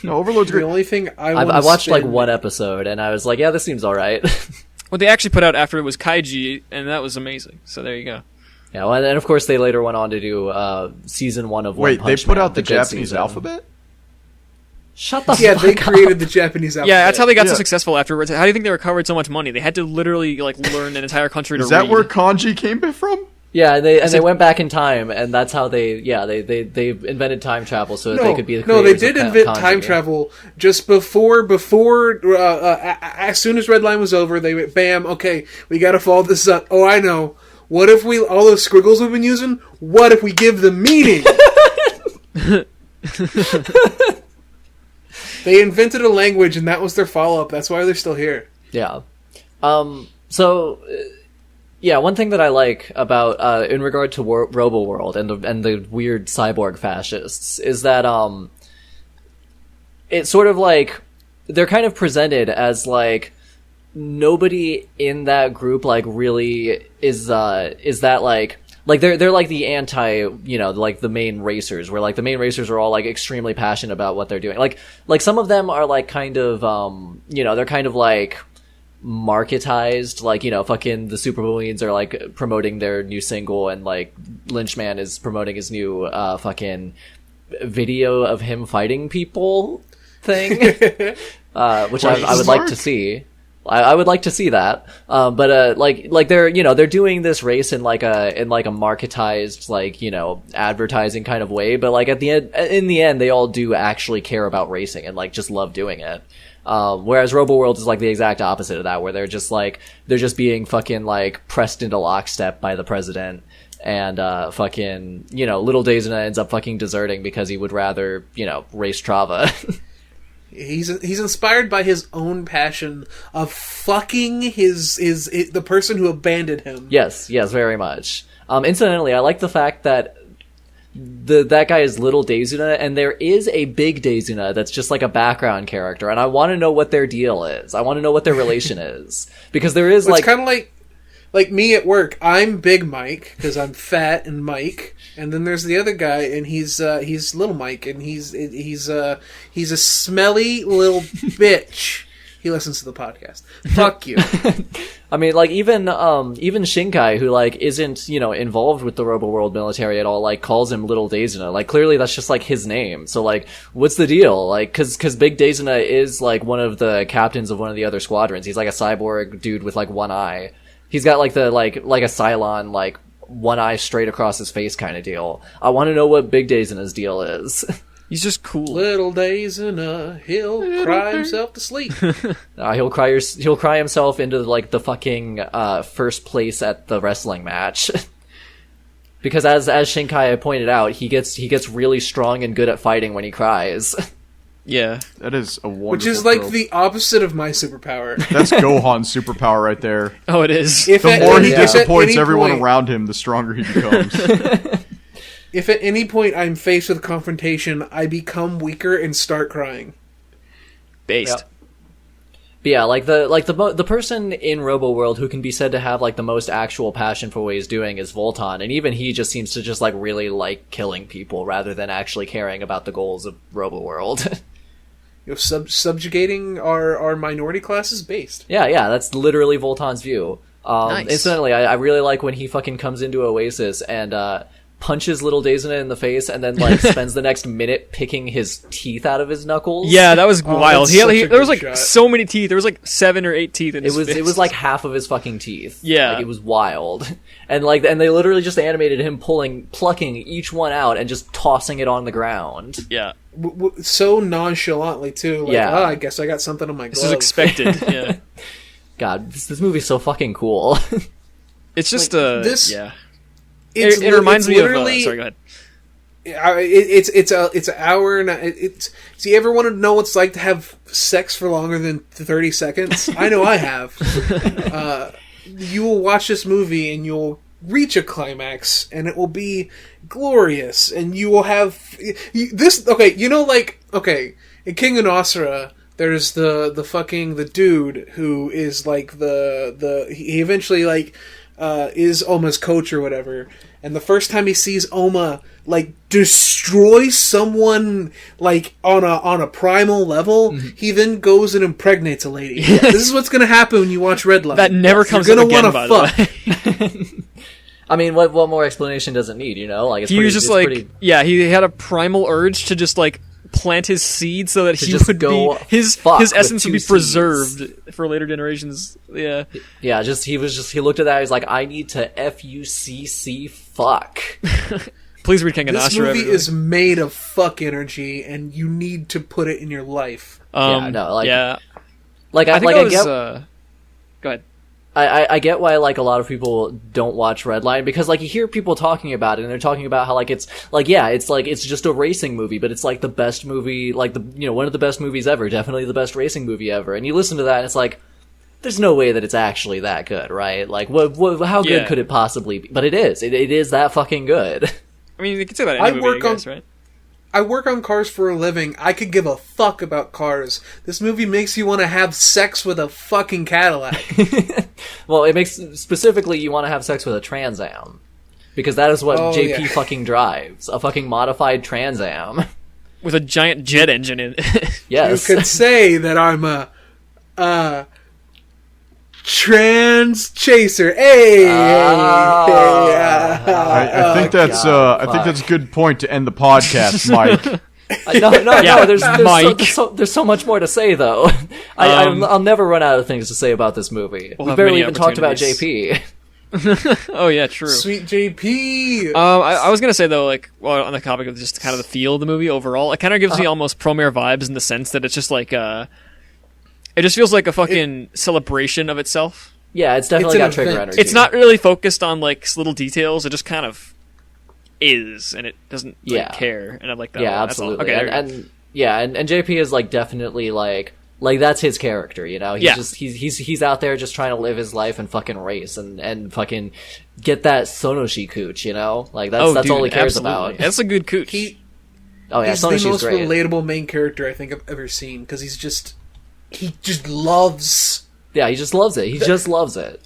No, Overlord's The great. only thing I watched like one episode, and I was like, yeah, this seems all right. What they actually put out after it was Kaiji, and that was amazing. So there you go. Yeah, well, and then of course they later went on to do season 1 of One Wait, Punch they put Man, out the Japanese season. alphabet? Shut the Yeah, fuck they up. created the Japanese alphabet. Yeah, that's how they got so successful afterwards. How do you think they recovered so much money? They had to literally like learn an entire country to read. Is that where kanji came from? Yeah, they went back in time, and that's how they invented time travel so that they could be the No, they creators did of invent kanji. time travel just before as soon as Redline was over, they went, bam, okay, we gotta follow this up. Oh, I know. What if all those squiggles we've been using, what if we give them meaning? They invented a language, and that was their follow-up. That's why they're still here. Yeah. So Yeah, one thing that I like about in regard to Robo World and the weird cyborg fascists is that it's sort of like they're kind of presented as like nobody in that group like really is that like they're like the anti, like the main racers, where like the main racers are all like extremely passionate about what they're doing. Like some of them are like kind of they're kind of like marketized, like fucking the Super Marines are like promoting their new single, and like Lynchman is promoting his new fucking video of him fighting people thing, which I would like to see. I would like to see that, but like they're doing this race in like a marketized, like advertising kind of way, but like in the end they all do actually care about racing and like just love doing it. Whereas RoboWorld is like the exact opposite of that, where they're just being fucking like pressed into lockstep by the president, and fucking Little Daisina ends up fucking deserting because he would rather race Trava. He's inspired by his own passion of fucking the person who abandoned him. Yes, very much. Incidentally, I like the fact that that guy is Little Daisina, and there is a Big Daisina that's just like a background character, and I want to know what their deal is. I want to know what their relation is, because there is it's kind of like me at work. I'm Big Mike because I'm fat and Mike, and then there's the other guy, and he's Little Mike, and he's a smelly little bitch. He listens to the podcast. Fuck you. I mean, like even Shinkai, who like isn't involved with the RoboWorld military at all, like calls him Little Daisina. Like clearly that's just like his name. So like, what's the deal? Like, because Big Daisina is like one of the captains of one of the other squadrons. He's like a cyborg dude with like one eye. He's got like the like a Cylon, like one eye straight across his face kind of deal. I want to know what Big Daisina's deal is. He's just cool. Little Daisina, he'll cry himself to sleep. He'll cry himself into like the fucking first place at the wrestling match. Because as Shinkai pointed out, he gets really strong and good at fighting when he cries. Yeah, that is a wonderful. Which is like the opposite of my superpower. That's Gohan's superpower right there. Oh, it is. The more he disappoints everyone around him, the stronger he becomes. If at any point I'm faced with confrontation, I become weaker and start crying. Based. Yep. But yeah, like the person in RoboWorld who can be said to have like the most actual passion for what he's doing is Voltan, and even he just seems to just like really like killing people rather than actually caring about the goals of RoboWorld. Subjugating our minority classes based. Yeah, that's literally Voltan's view. Nice. Incidentally, I really like when he fucking comes into Oasis and punches Little Daisina in the face and then like spends the next minute picking his teeth out of his knuckles. Yeah, that was wild. There was like shot. so many teeth. There was like 7 or 8 teeth in his fist. It was like half of his fucking teeth. Yeah. Like, it was wild. And they literally just animated him plucking each one out and just tossing it on the ground. Yeah. So nonchalantly too. Like, Yeah. I guess I got something on my glove. This is expected. Yeah. God, this movie's so fucking cool. It's just yeah. It reminds me of. Literally, Sorry, go ahead. It's an hour and do you ever want to know what it's like to have sex for longer than 30 seconds? I know I have. You will watch this movie and you'll reach a climax and it will be glorious, and you will have this. Okay, in King and Asura, there's the dude who is like he eventually like is Oma's coach or whatever. And the first time he sees Oma like destroy someone like on a primal level, he then goes and impregnates a lady. This is what's gonna happen when you watch Redline. That never comes You're up gonna again, by wanna the fuck. way. I mean, what more explanation does it need? Like it's He was just like, pretty... yeah, he had a primal urge to just like plant his seed so that he just would go be his fuck with essence would be two preserved seeds. for later generations. Yeah. Yeah, he looked at that, he's like, I need to fuck. Please read King and This Asura. movie everybody. is made of fuck energy, and you need to put it in your life. Yeah, no, like, yeah. Like I think I I was, get, go ahead. I get why like a lot of people don't watch Redline, because like you hear people talking about it and they're talking about how like it's just a racing movie, but it's like the best movie, like one of the best movies ever, definitely the best racing movie ever. And you listen to that and it's like, there's no way that it's actually that good, right? Like, how good Yeah. could it possibly be? But it is. It is that fucking good. I mean, you can say that any movie, I guess, right? I work on cars for a living. I could give a fuck about cars. This movie makes you want to have sex with a fucking Cadillac. Well, it makes specifically you want to have sex with a Trans Am. Because that is what JP yeah. fucking drives. A fucking modified Trans Am. With a giant jet engine in it. Yes. You could say that I'm a trans chaser. Hey, I think that's a good point to end the podcast, Mike. No, Yeah, there's so much more to say, though. I'll never run out of things to say about this movie. We'll We have barely many even talked about opportunities. JP. Oh yeah, true. Sweet JP. I was gonna say though, like, well, on the topic of just kind of the feel of the movie overall, it kind of gives me almost Promare vibes in the sense that it's just like it just feels like a fucking celebration of itself. Yeah, it's definitely It's an got trigger event. energy. It's not really focused on like little details. It just kind of is, and it doesn't care. And I like that. Yeah, That's all. absolutely. Okay, there you go. And JP is like definitely like that's his character, you know. He's out there just trying to live his life and fucking race and fucking get that Sonoshi cooch, you know. Like that's Dude, all he cares absolutely. about. That's a good cooch. He Oh yeah, he's the Sonoshi's most great. relatable main character I think I've ever seen because he just loves. Yeah, he just loves it. He just loves it.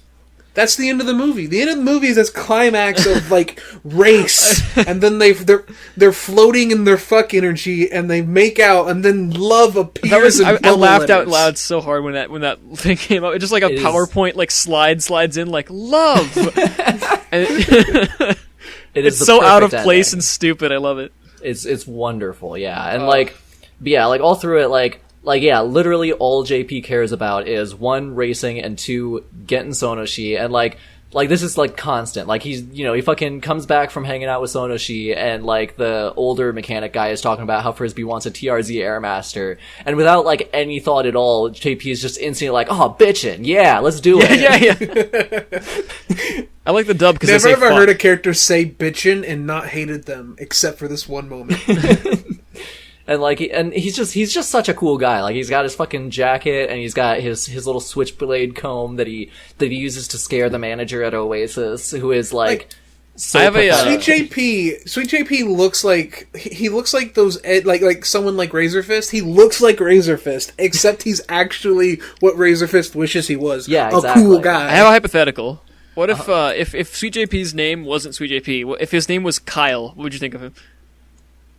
That's the end of the movie. The end of the movie is this climax of like race, and then they're floating in their fuck energy, and they make out, and then love appears. I in laughed out letters. loud so hard when that thing came up. It's just like a It is- PowerPoint like slides in like love. And It is it's the so out of perfect place ending. and stupid. I love it. It's wonderful, yeah. And like all through it, like literally all JP cares about is one, racing, and two, getting Sonoshi, and like this is like constant. Like he's, you know, he fucking comes back from hanging out with Sonoshi, and like the older mechanic guy is talking about how Frisbee wants a TRZ Airmaster, and without like any thought at all, JP is just instantly like, oh, bitchin', yeah, let's do it. Yeah. I like the dub because Never they say ever fuck. heard a character say bitchin' and not hated them, except for this one moment. And like, he's just such a cool guy. Like he's got his fucking jacket, and he's got his little switchblade comb that he uses to scare the manager at Oasis, who is like so I have a, pathetic. Sweet JP looks like he looks like those like someone like Razor Fist. He looks like Razor Fist, except he's actually what Razor Fist wishes he was. Yeah, a exactly. cool guy. I have a hypothetical. What if if Sweet JP's name wasn't Sweet JP? If his name was Kyle, what would you think of him?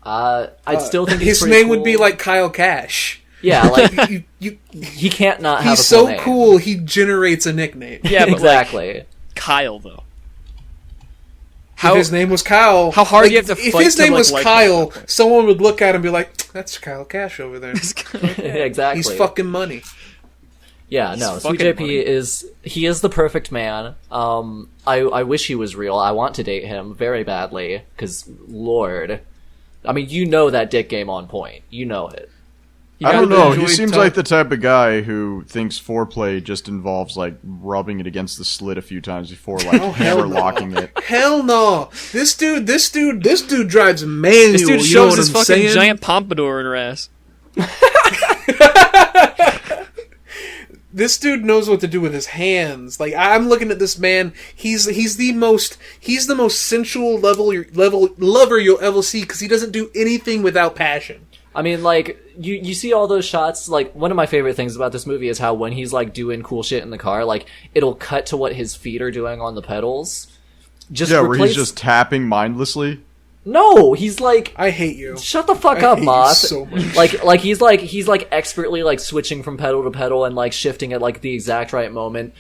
I'd still think he's his pretty name cool. would be like Kyle Cash. Yeah, like You, he can't not have he's a so cool name. cool. He generates a nickname. Yeah, but exactly. like Kyle though. If his name was Kyle, how hard do you have to If fight his to, name like, was like Kyle, him? someone would look at him and be like, "That's Kyle Cash over there. Exactly. He's fucking money." Yeah, no, Sweet fucking JP funny. is the perfect man. I wish he was real. I want to date him very badly, because Lord, I mean, you know that dick game on point. You know it. I don't gotta know. He enjoy seems time. like the type of guy who thinks foreplay just involves like rubbing it against the slit a few times before like hell hammer no. locking it. Hell no! This dude drives a manual. This dude you know shows what his I'm fucking saying? giant pompadour in her ass. This dude knows what to do with his hands. Like I'm looking at this man. He's the most sensual lover you'll ever see because he doesn't do anything without passion. I mean, like, you see all those shots, like, one of my favorite things about this movie is how when he's, like, doing cool shit in the car, like, it'll cut to what his feet are doing on the pedals. Where he's just tapping mindlessly. No, he's like... I hate you. Shut the fuck I up, hate you Moth. so much. Like he's expertly, like, switching from pedal to pedal and, like, shifting at, like, the exact right moment.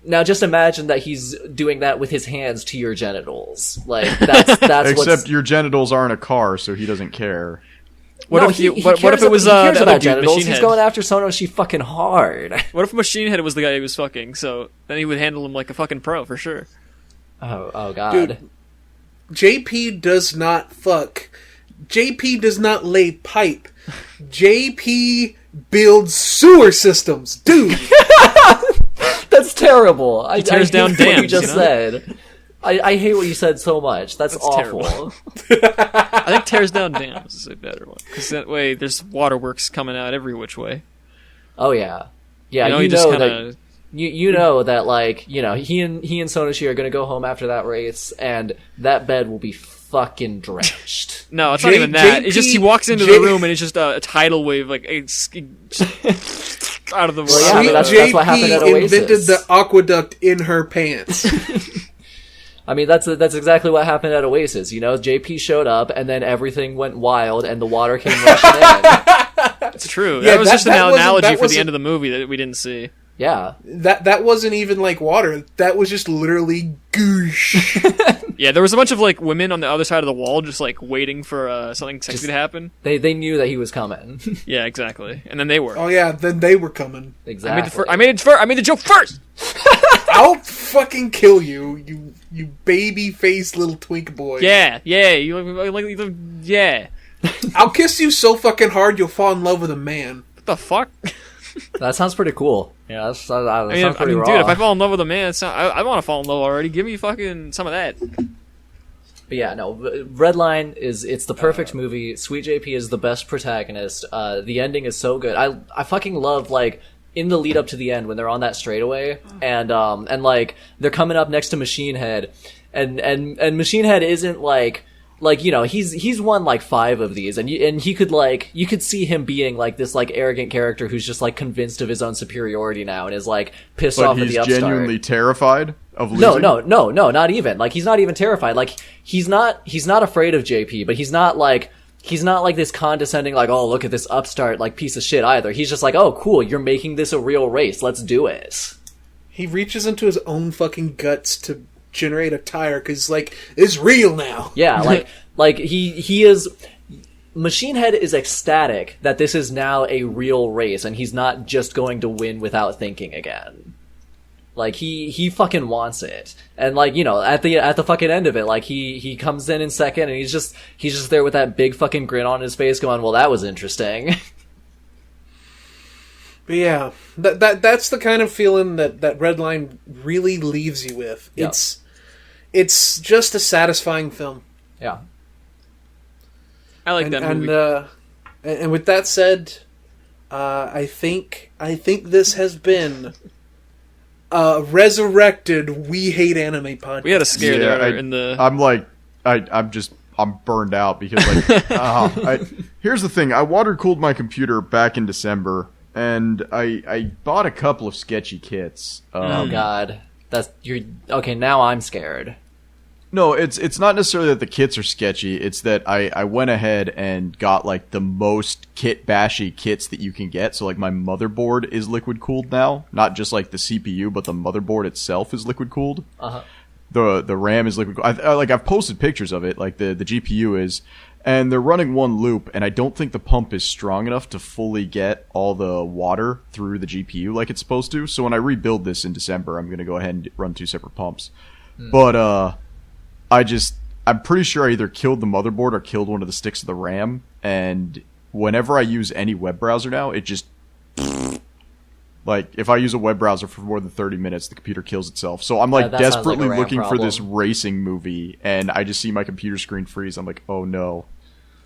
Now, just imagine that he's doing that with his hands to your genitals. Like, that's Except your genitals aren't a car, so he doesn't care. What if it was he the cares other about dude, genitals. Machine He's Head? going after Sonoshi fucking hard. What if Machine Head was the guy he was fucking? So then he would handle him like a fucking pro for sure. Oh god. Dude. JP does not fuck. JP does not lay pipe. JP builds sewer systems, dude. That's terrible. I tears hate down what dams, you just you know? said. I hate what you said so much. That's awful. terrible. I think tears down dams is a better one because that way there's waterworks coming out every which way. Oh yeah, yeah. You know, he just kind that of you know that, like, you know, he and Sonoshi are gonna go home after that race, and that bed will be fucking drenched. No, it's not even that. It's just he walks into the room and it's just a tidal wave, like it's out of the. Well, yeah, I mean, that's what happened at Oasis. Invented the aqueduct in her pants. I mean, that's exactly what happened at Oasis. You know, JP showed up, and then everything went wild, and the water came rushing in. It's true. Yeah, that was just an analogy for the end of the movie that we didn't see. Yeah. That wasn't even like water. That was just literally goosh. Yeah, there was a bunch of like women on the other side of the wall just like waiting for something sexy to happen. They knew that he was coming. Yeah, exactly. And then they were. Oh yeah, then they were coming. Exactly. I made the joke first. I'll fucking kill you, you baby faced little twink boy. Yeah, yeah. I'll kiss you so fucking hard you'll fall in love with a man. What the fuck? That sounds pretty cool. Yeah, that sounds pretty raw. Dude, if I fall in love with a man, I want to fall in love already. Give me fucking some of that. But yeah, no, Redline it's the perfect movie. Sweet JP is the best protagonist. The ending is so good. I fucking love, like, in the lead up to the end when they're on that straightaway and like they're coming up next to Machine Head and Machine Head isn't like, you know, he's won like 5 of these, and he could, like, you could see him being like this, like, arrogant character who's just like convinced of his own superiority now and is like pissed off at the upstart. But he's genuinely terrified of losing? No, not even. Like, he's not even terrified. Like, he's not afraid of JP, but he's not like this condescending, like, oh, look at this upstart, like, piece of shit either. He's just like, oh, cool, you're making this a real race. Let's do it. He reaches into his own fucking guts to generate a tire because, like, it's real now. Yeah, like he is. Machine Head is ecstatic that this is now a real race, and he's not just going to win without thinking again. Like, he fucking wants it. And, like, you know, at the fucking end of it, like, he comes in second, and he's just there with that big fucking grin on his face going, well, that was interesting. But yeah, that's the kind of feeling that Redline really leaves you with. Yep. It's just a satisfying film. Yeah. I like that movie. And with that said, I think this has been resurrected We Hate Anime podcast. We had a scare there in the. I'm like, I'm burned out because, like, here's the thing. I water cooled my computer back in December, and I bought a couple of sketchy kits. Oh God, okay. Now I'm scared. No, it's not necessarily that the kits are sketchy. It's that I went ahead and got, like, the most kit-bashy kits that you can get. So, like, my motherboard is liquid-cooled now. Not just, like, the CPU, but the motherboard itself is liquid-cooled. Uh-huh. The RAM is liquid-cooled. I've posted pictures of it, like, the GPU is. And they're running one loop, and I don't think the pump is strong enough to fully get all the water through the GPU like it's supposed to. So when I rebuild this in December, I'm going to go ahead and run 2 separate pumps. But, I'm pretty sure I either killed the motherboard or killed one of the sticks of the RAM, and whenever I use any web browser now, it just... Like, if I use a web browser for more than 30 minutes, the computer kills itself. So I'm, like, desperately looking for this racing movie, and I just see my computer screen freeze. I'm like, oh no.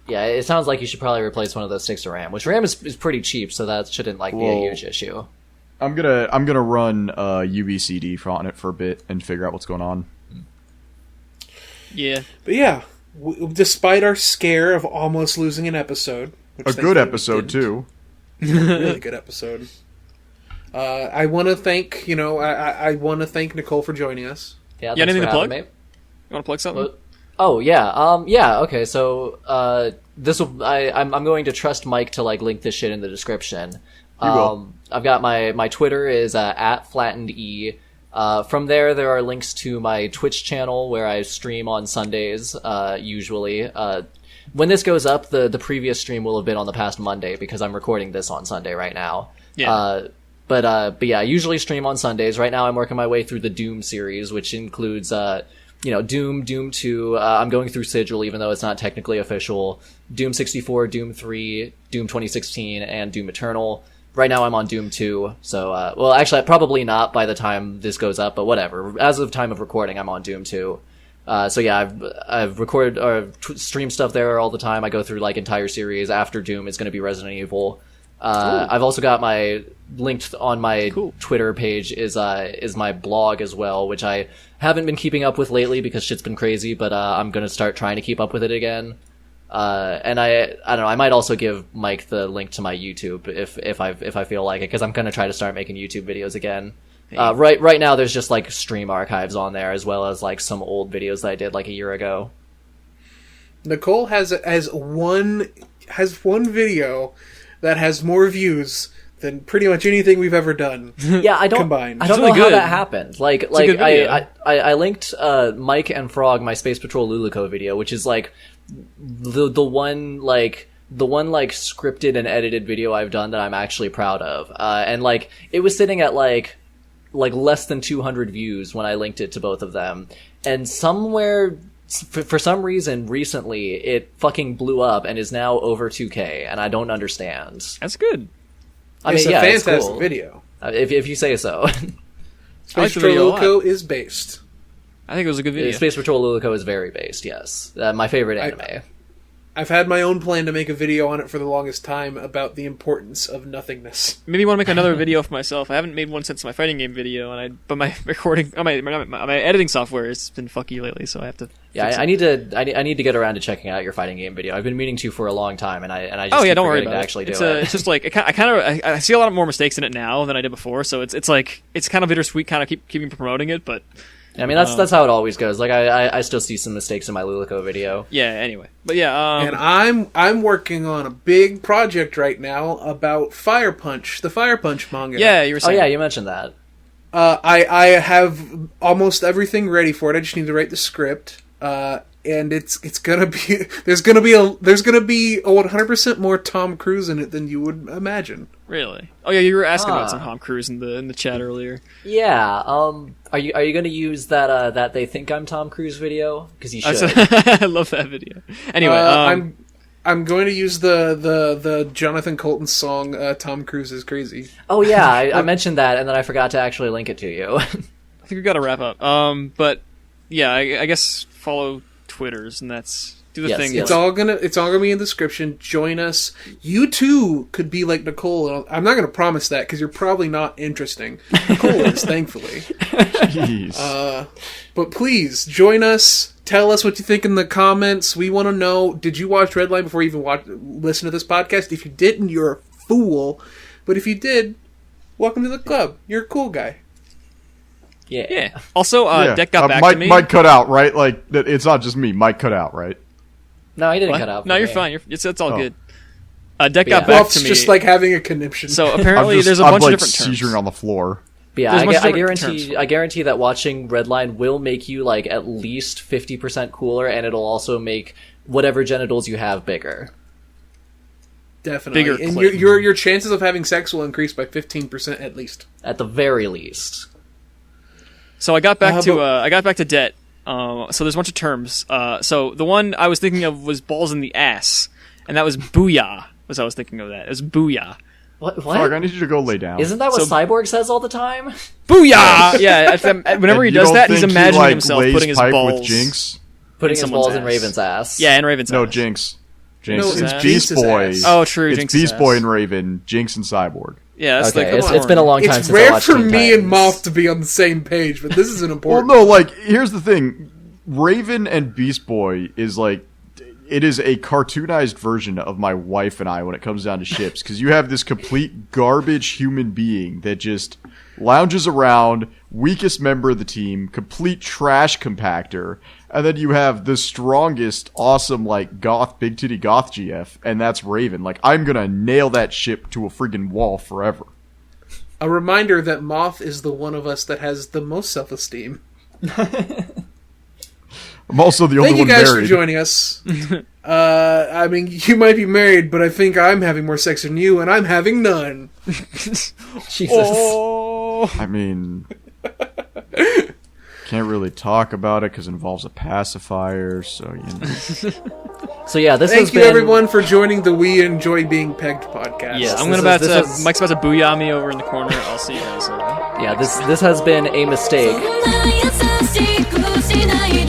Yeah, it sounds like you should probably replace one of those sticks of RAM, which RAM is pretty cheap, so that shouldn't, like, be a huge issue. I'm gonna run UBCD on it for a bit and figure out what's going on. Yeah. But yeah, despite our scare of almost losing an episode... A good episode, too. Really good episode. I want to thank, I want to thank Nicole for joining us. Yeah, you got anything to plug? Me. You want to plug something? Oh, yeah. Yeah, okay, so I'm going to trust Mike to, like, link this shit in the description. You will. I've got my Twitter is at @flattened_e. From there are links to my Twitch channel where I stream on Sundays, usually. When this goes up, the previous stream will have been on the past Monday because I'm recording this on Sunday right now. Yeah. But yeah, I usually stream on Sundays. Right now I'm working my way through the Doom series, which includes, Doom 2, I'm going through Sigil even though it's not technically official, Doom 64, Doom 3, Doom 2016, and Doom Eternal. Right now I'm on Doom 2, so, well, actually, probably not by the time this goes up, but whatever. As of time of recording, I'm on Doom 2. So yeah, I've recorded, or streamed stuff there all the time. I go through, like, entire series. After Doom, it's gonna be Resident Evil. I've also got my linked on my Twitter page is my blog as well, which I haven't been keeping up with lately because shit's been crazy, but I'm gonna start trying to keep up with it again. And I don't know, I might also give Mike the link to my YouTube if I feel like it, because I'm gonna try to start making YouTube videos again. Right now there's just like stream archives on there, as well as like some old videos that I did like a year ago. Nicole has one video that has more views than pretty much anything we've ever done. Yeah, I don't combined. I don't know really how good. that happened. Like I linked Mike and Frog, my Space Patrol Luluco video, which is like the one scripted and edited video I've done that I'm actually proud of. And like it was sitting at like less than 200 views when I linked it to both of them. And somewhere for some reason recently it fucking blew up and is now over 2K, and I don't understand. That's good. It's a fantastic it's cool. video. If you say so. Space Patrol Luluco is based. I think it was a good video. Space Patrol Luluco is very based, yes. My favorite anime. I've had my own plan to make a video on it for the longest time about the importance of nothingness. Maybe I want to make another video for myself. I haven't made one since my fighting game video, but my recording, my editing software has been fucky lately, so I have to. Yeah, I need to get around to checking out your fighting game video. I've been meaning to for a long time, and I just don't keep worry forgetting about to it. actually do it. It's just like I see a lot more mistakes in it now than I did before, so it's like it's kind of bittersweet, kind of keeping promoting it, but. I mean, that's how it always goes. Like, I still see some mistakes in my Luluco video. Yeah, anyway. But yeah, and I'm working on a big project right now about Fire Punch, the Fire Punch manga. Yeah, you were saying. Oh, yeah, you mentioned that. I have almost everything ready for it. I just need to write the script. And it's gonna be there's gonna be a 100% more Tom Cruise in it than you would imagine. Really? Oh yeah, you were asking about some Tom Cruise in the chat earlier. Yeah. Are you going to use that they think I'm Tom Cruise video? Because you should. I love that video. Anyway, I'm going to use the Jonathan Colton song "Tom Cruise is Crazy." Oh yeah, I mentioned that, and then I forgot to actually link it to you. I think we got to wrap up. But yeah, I guess follow Twitters, and that's do the thing. Yes. It's all gonna be in the description. Join us. You too could be like Nicole. I'm not gonna promise that because you're probably not interesting. Nicole is, thankfully. Jeez. But please join us. Tell us what you think in the comments. We want to know. Did you watch Redline before you even listen to this podcast? If you didn't, you're a fool. But if you did, welcome to the club. You're a cool guy. Yeah. Also, Deck got back Mike, to me. Mike cut out, right? Like, it's not just me. Mike cut out, right? No, he didn't cut out. No, you're me. fine. It's all good. Deck got back Buff's to me. just like having a conniption. So apparently, there's a bunch of different terms. Seizuring on the floor. But yeah, There's I guarantee that watching Redline will make you like at least 50% cooler, and it'll also make whatever genitals you have bigger. Definitely. Bigger and clit. your chances of having sex will increase by 15% at least. At the very least. So I got back to debt. So there's a bunch of terms. So the one I was thinking of was balls in the ass, and that was booyah. I was thinking of that. It was booyah. What? Frog, I need you to go lay down. Isn't that what Cyborg says all the time? Booyah! Yeah. Whenever he does that, he's imagining himself lays putting his pipe balls. with Jinx? Putting his someone's balls in ass. Raven's ass. Yeah, and Raven's No, ass. Jinx. No, It's it's Beast Jinx's Boy. ass. Oh, true. It's Jinx's Beast ass. Boy and Raven, Jinx and Cyborg. Yeah, that's Okay, like it's been a long time It's since I rare watched for Teen me and Titans. Moth to be on the same page, but this is an Well, important. no, like, here's the thing. Raven and Beast Boy is like, it is a cartoonized version of my wife and I when it comes down to ships, because you have this complete garbage human being that just lounges around, weakest member of the team, complete trash compactor, and then you have the strongest, awesome, like, goth, big titty goth GF, and that's Raven. Like, I'm gonna nail that ship to a friggin' wall forever. A reminder that Moth is the one of us that has the most self-esteem. I'm also the only Thank you one guys married. for joining us. I mean, you might be married, but I think I'm having more sex than you, and I'm having none. Jesus. Oh. I mean, can't really talk about it because it involves a pacifier, so, you know. So yeah, this Thank has you, been... everyone, for joining the We Enjoy Being Pegged podcast. Yeah, Yes, Mike's about to booyah me over in the corner. I'll see you guys later. Yeah, this has been a mistake. そんな優しくしないで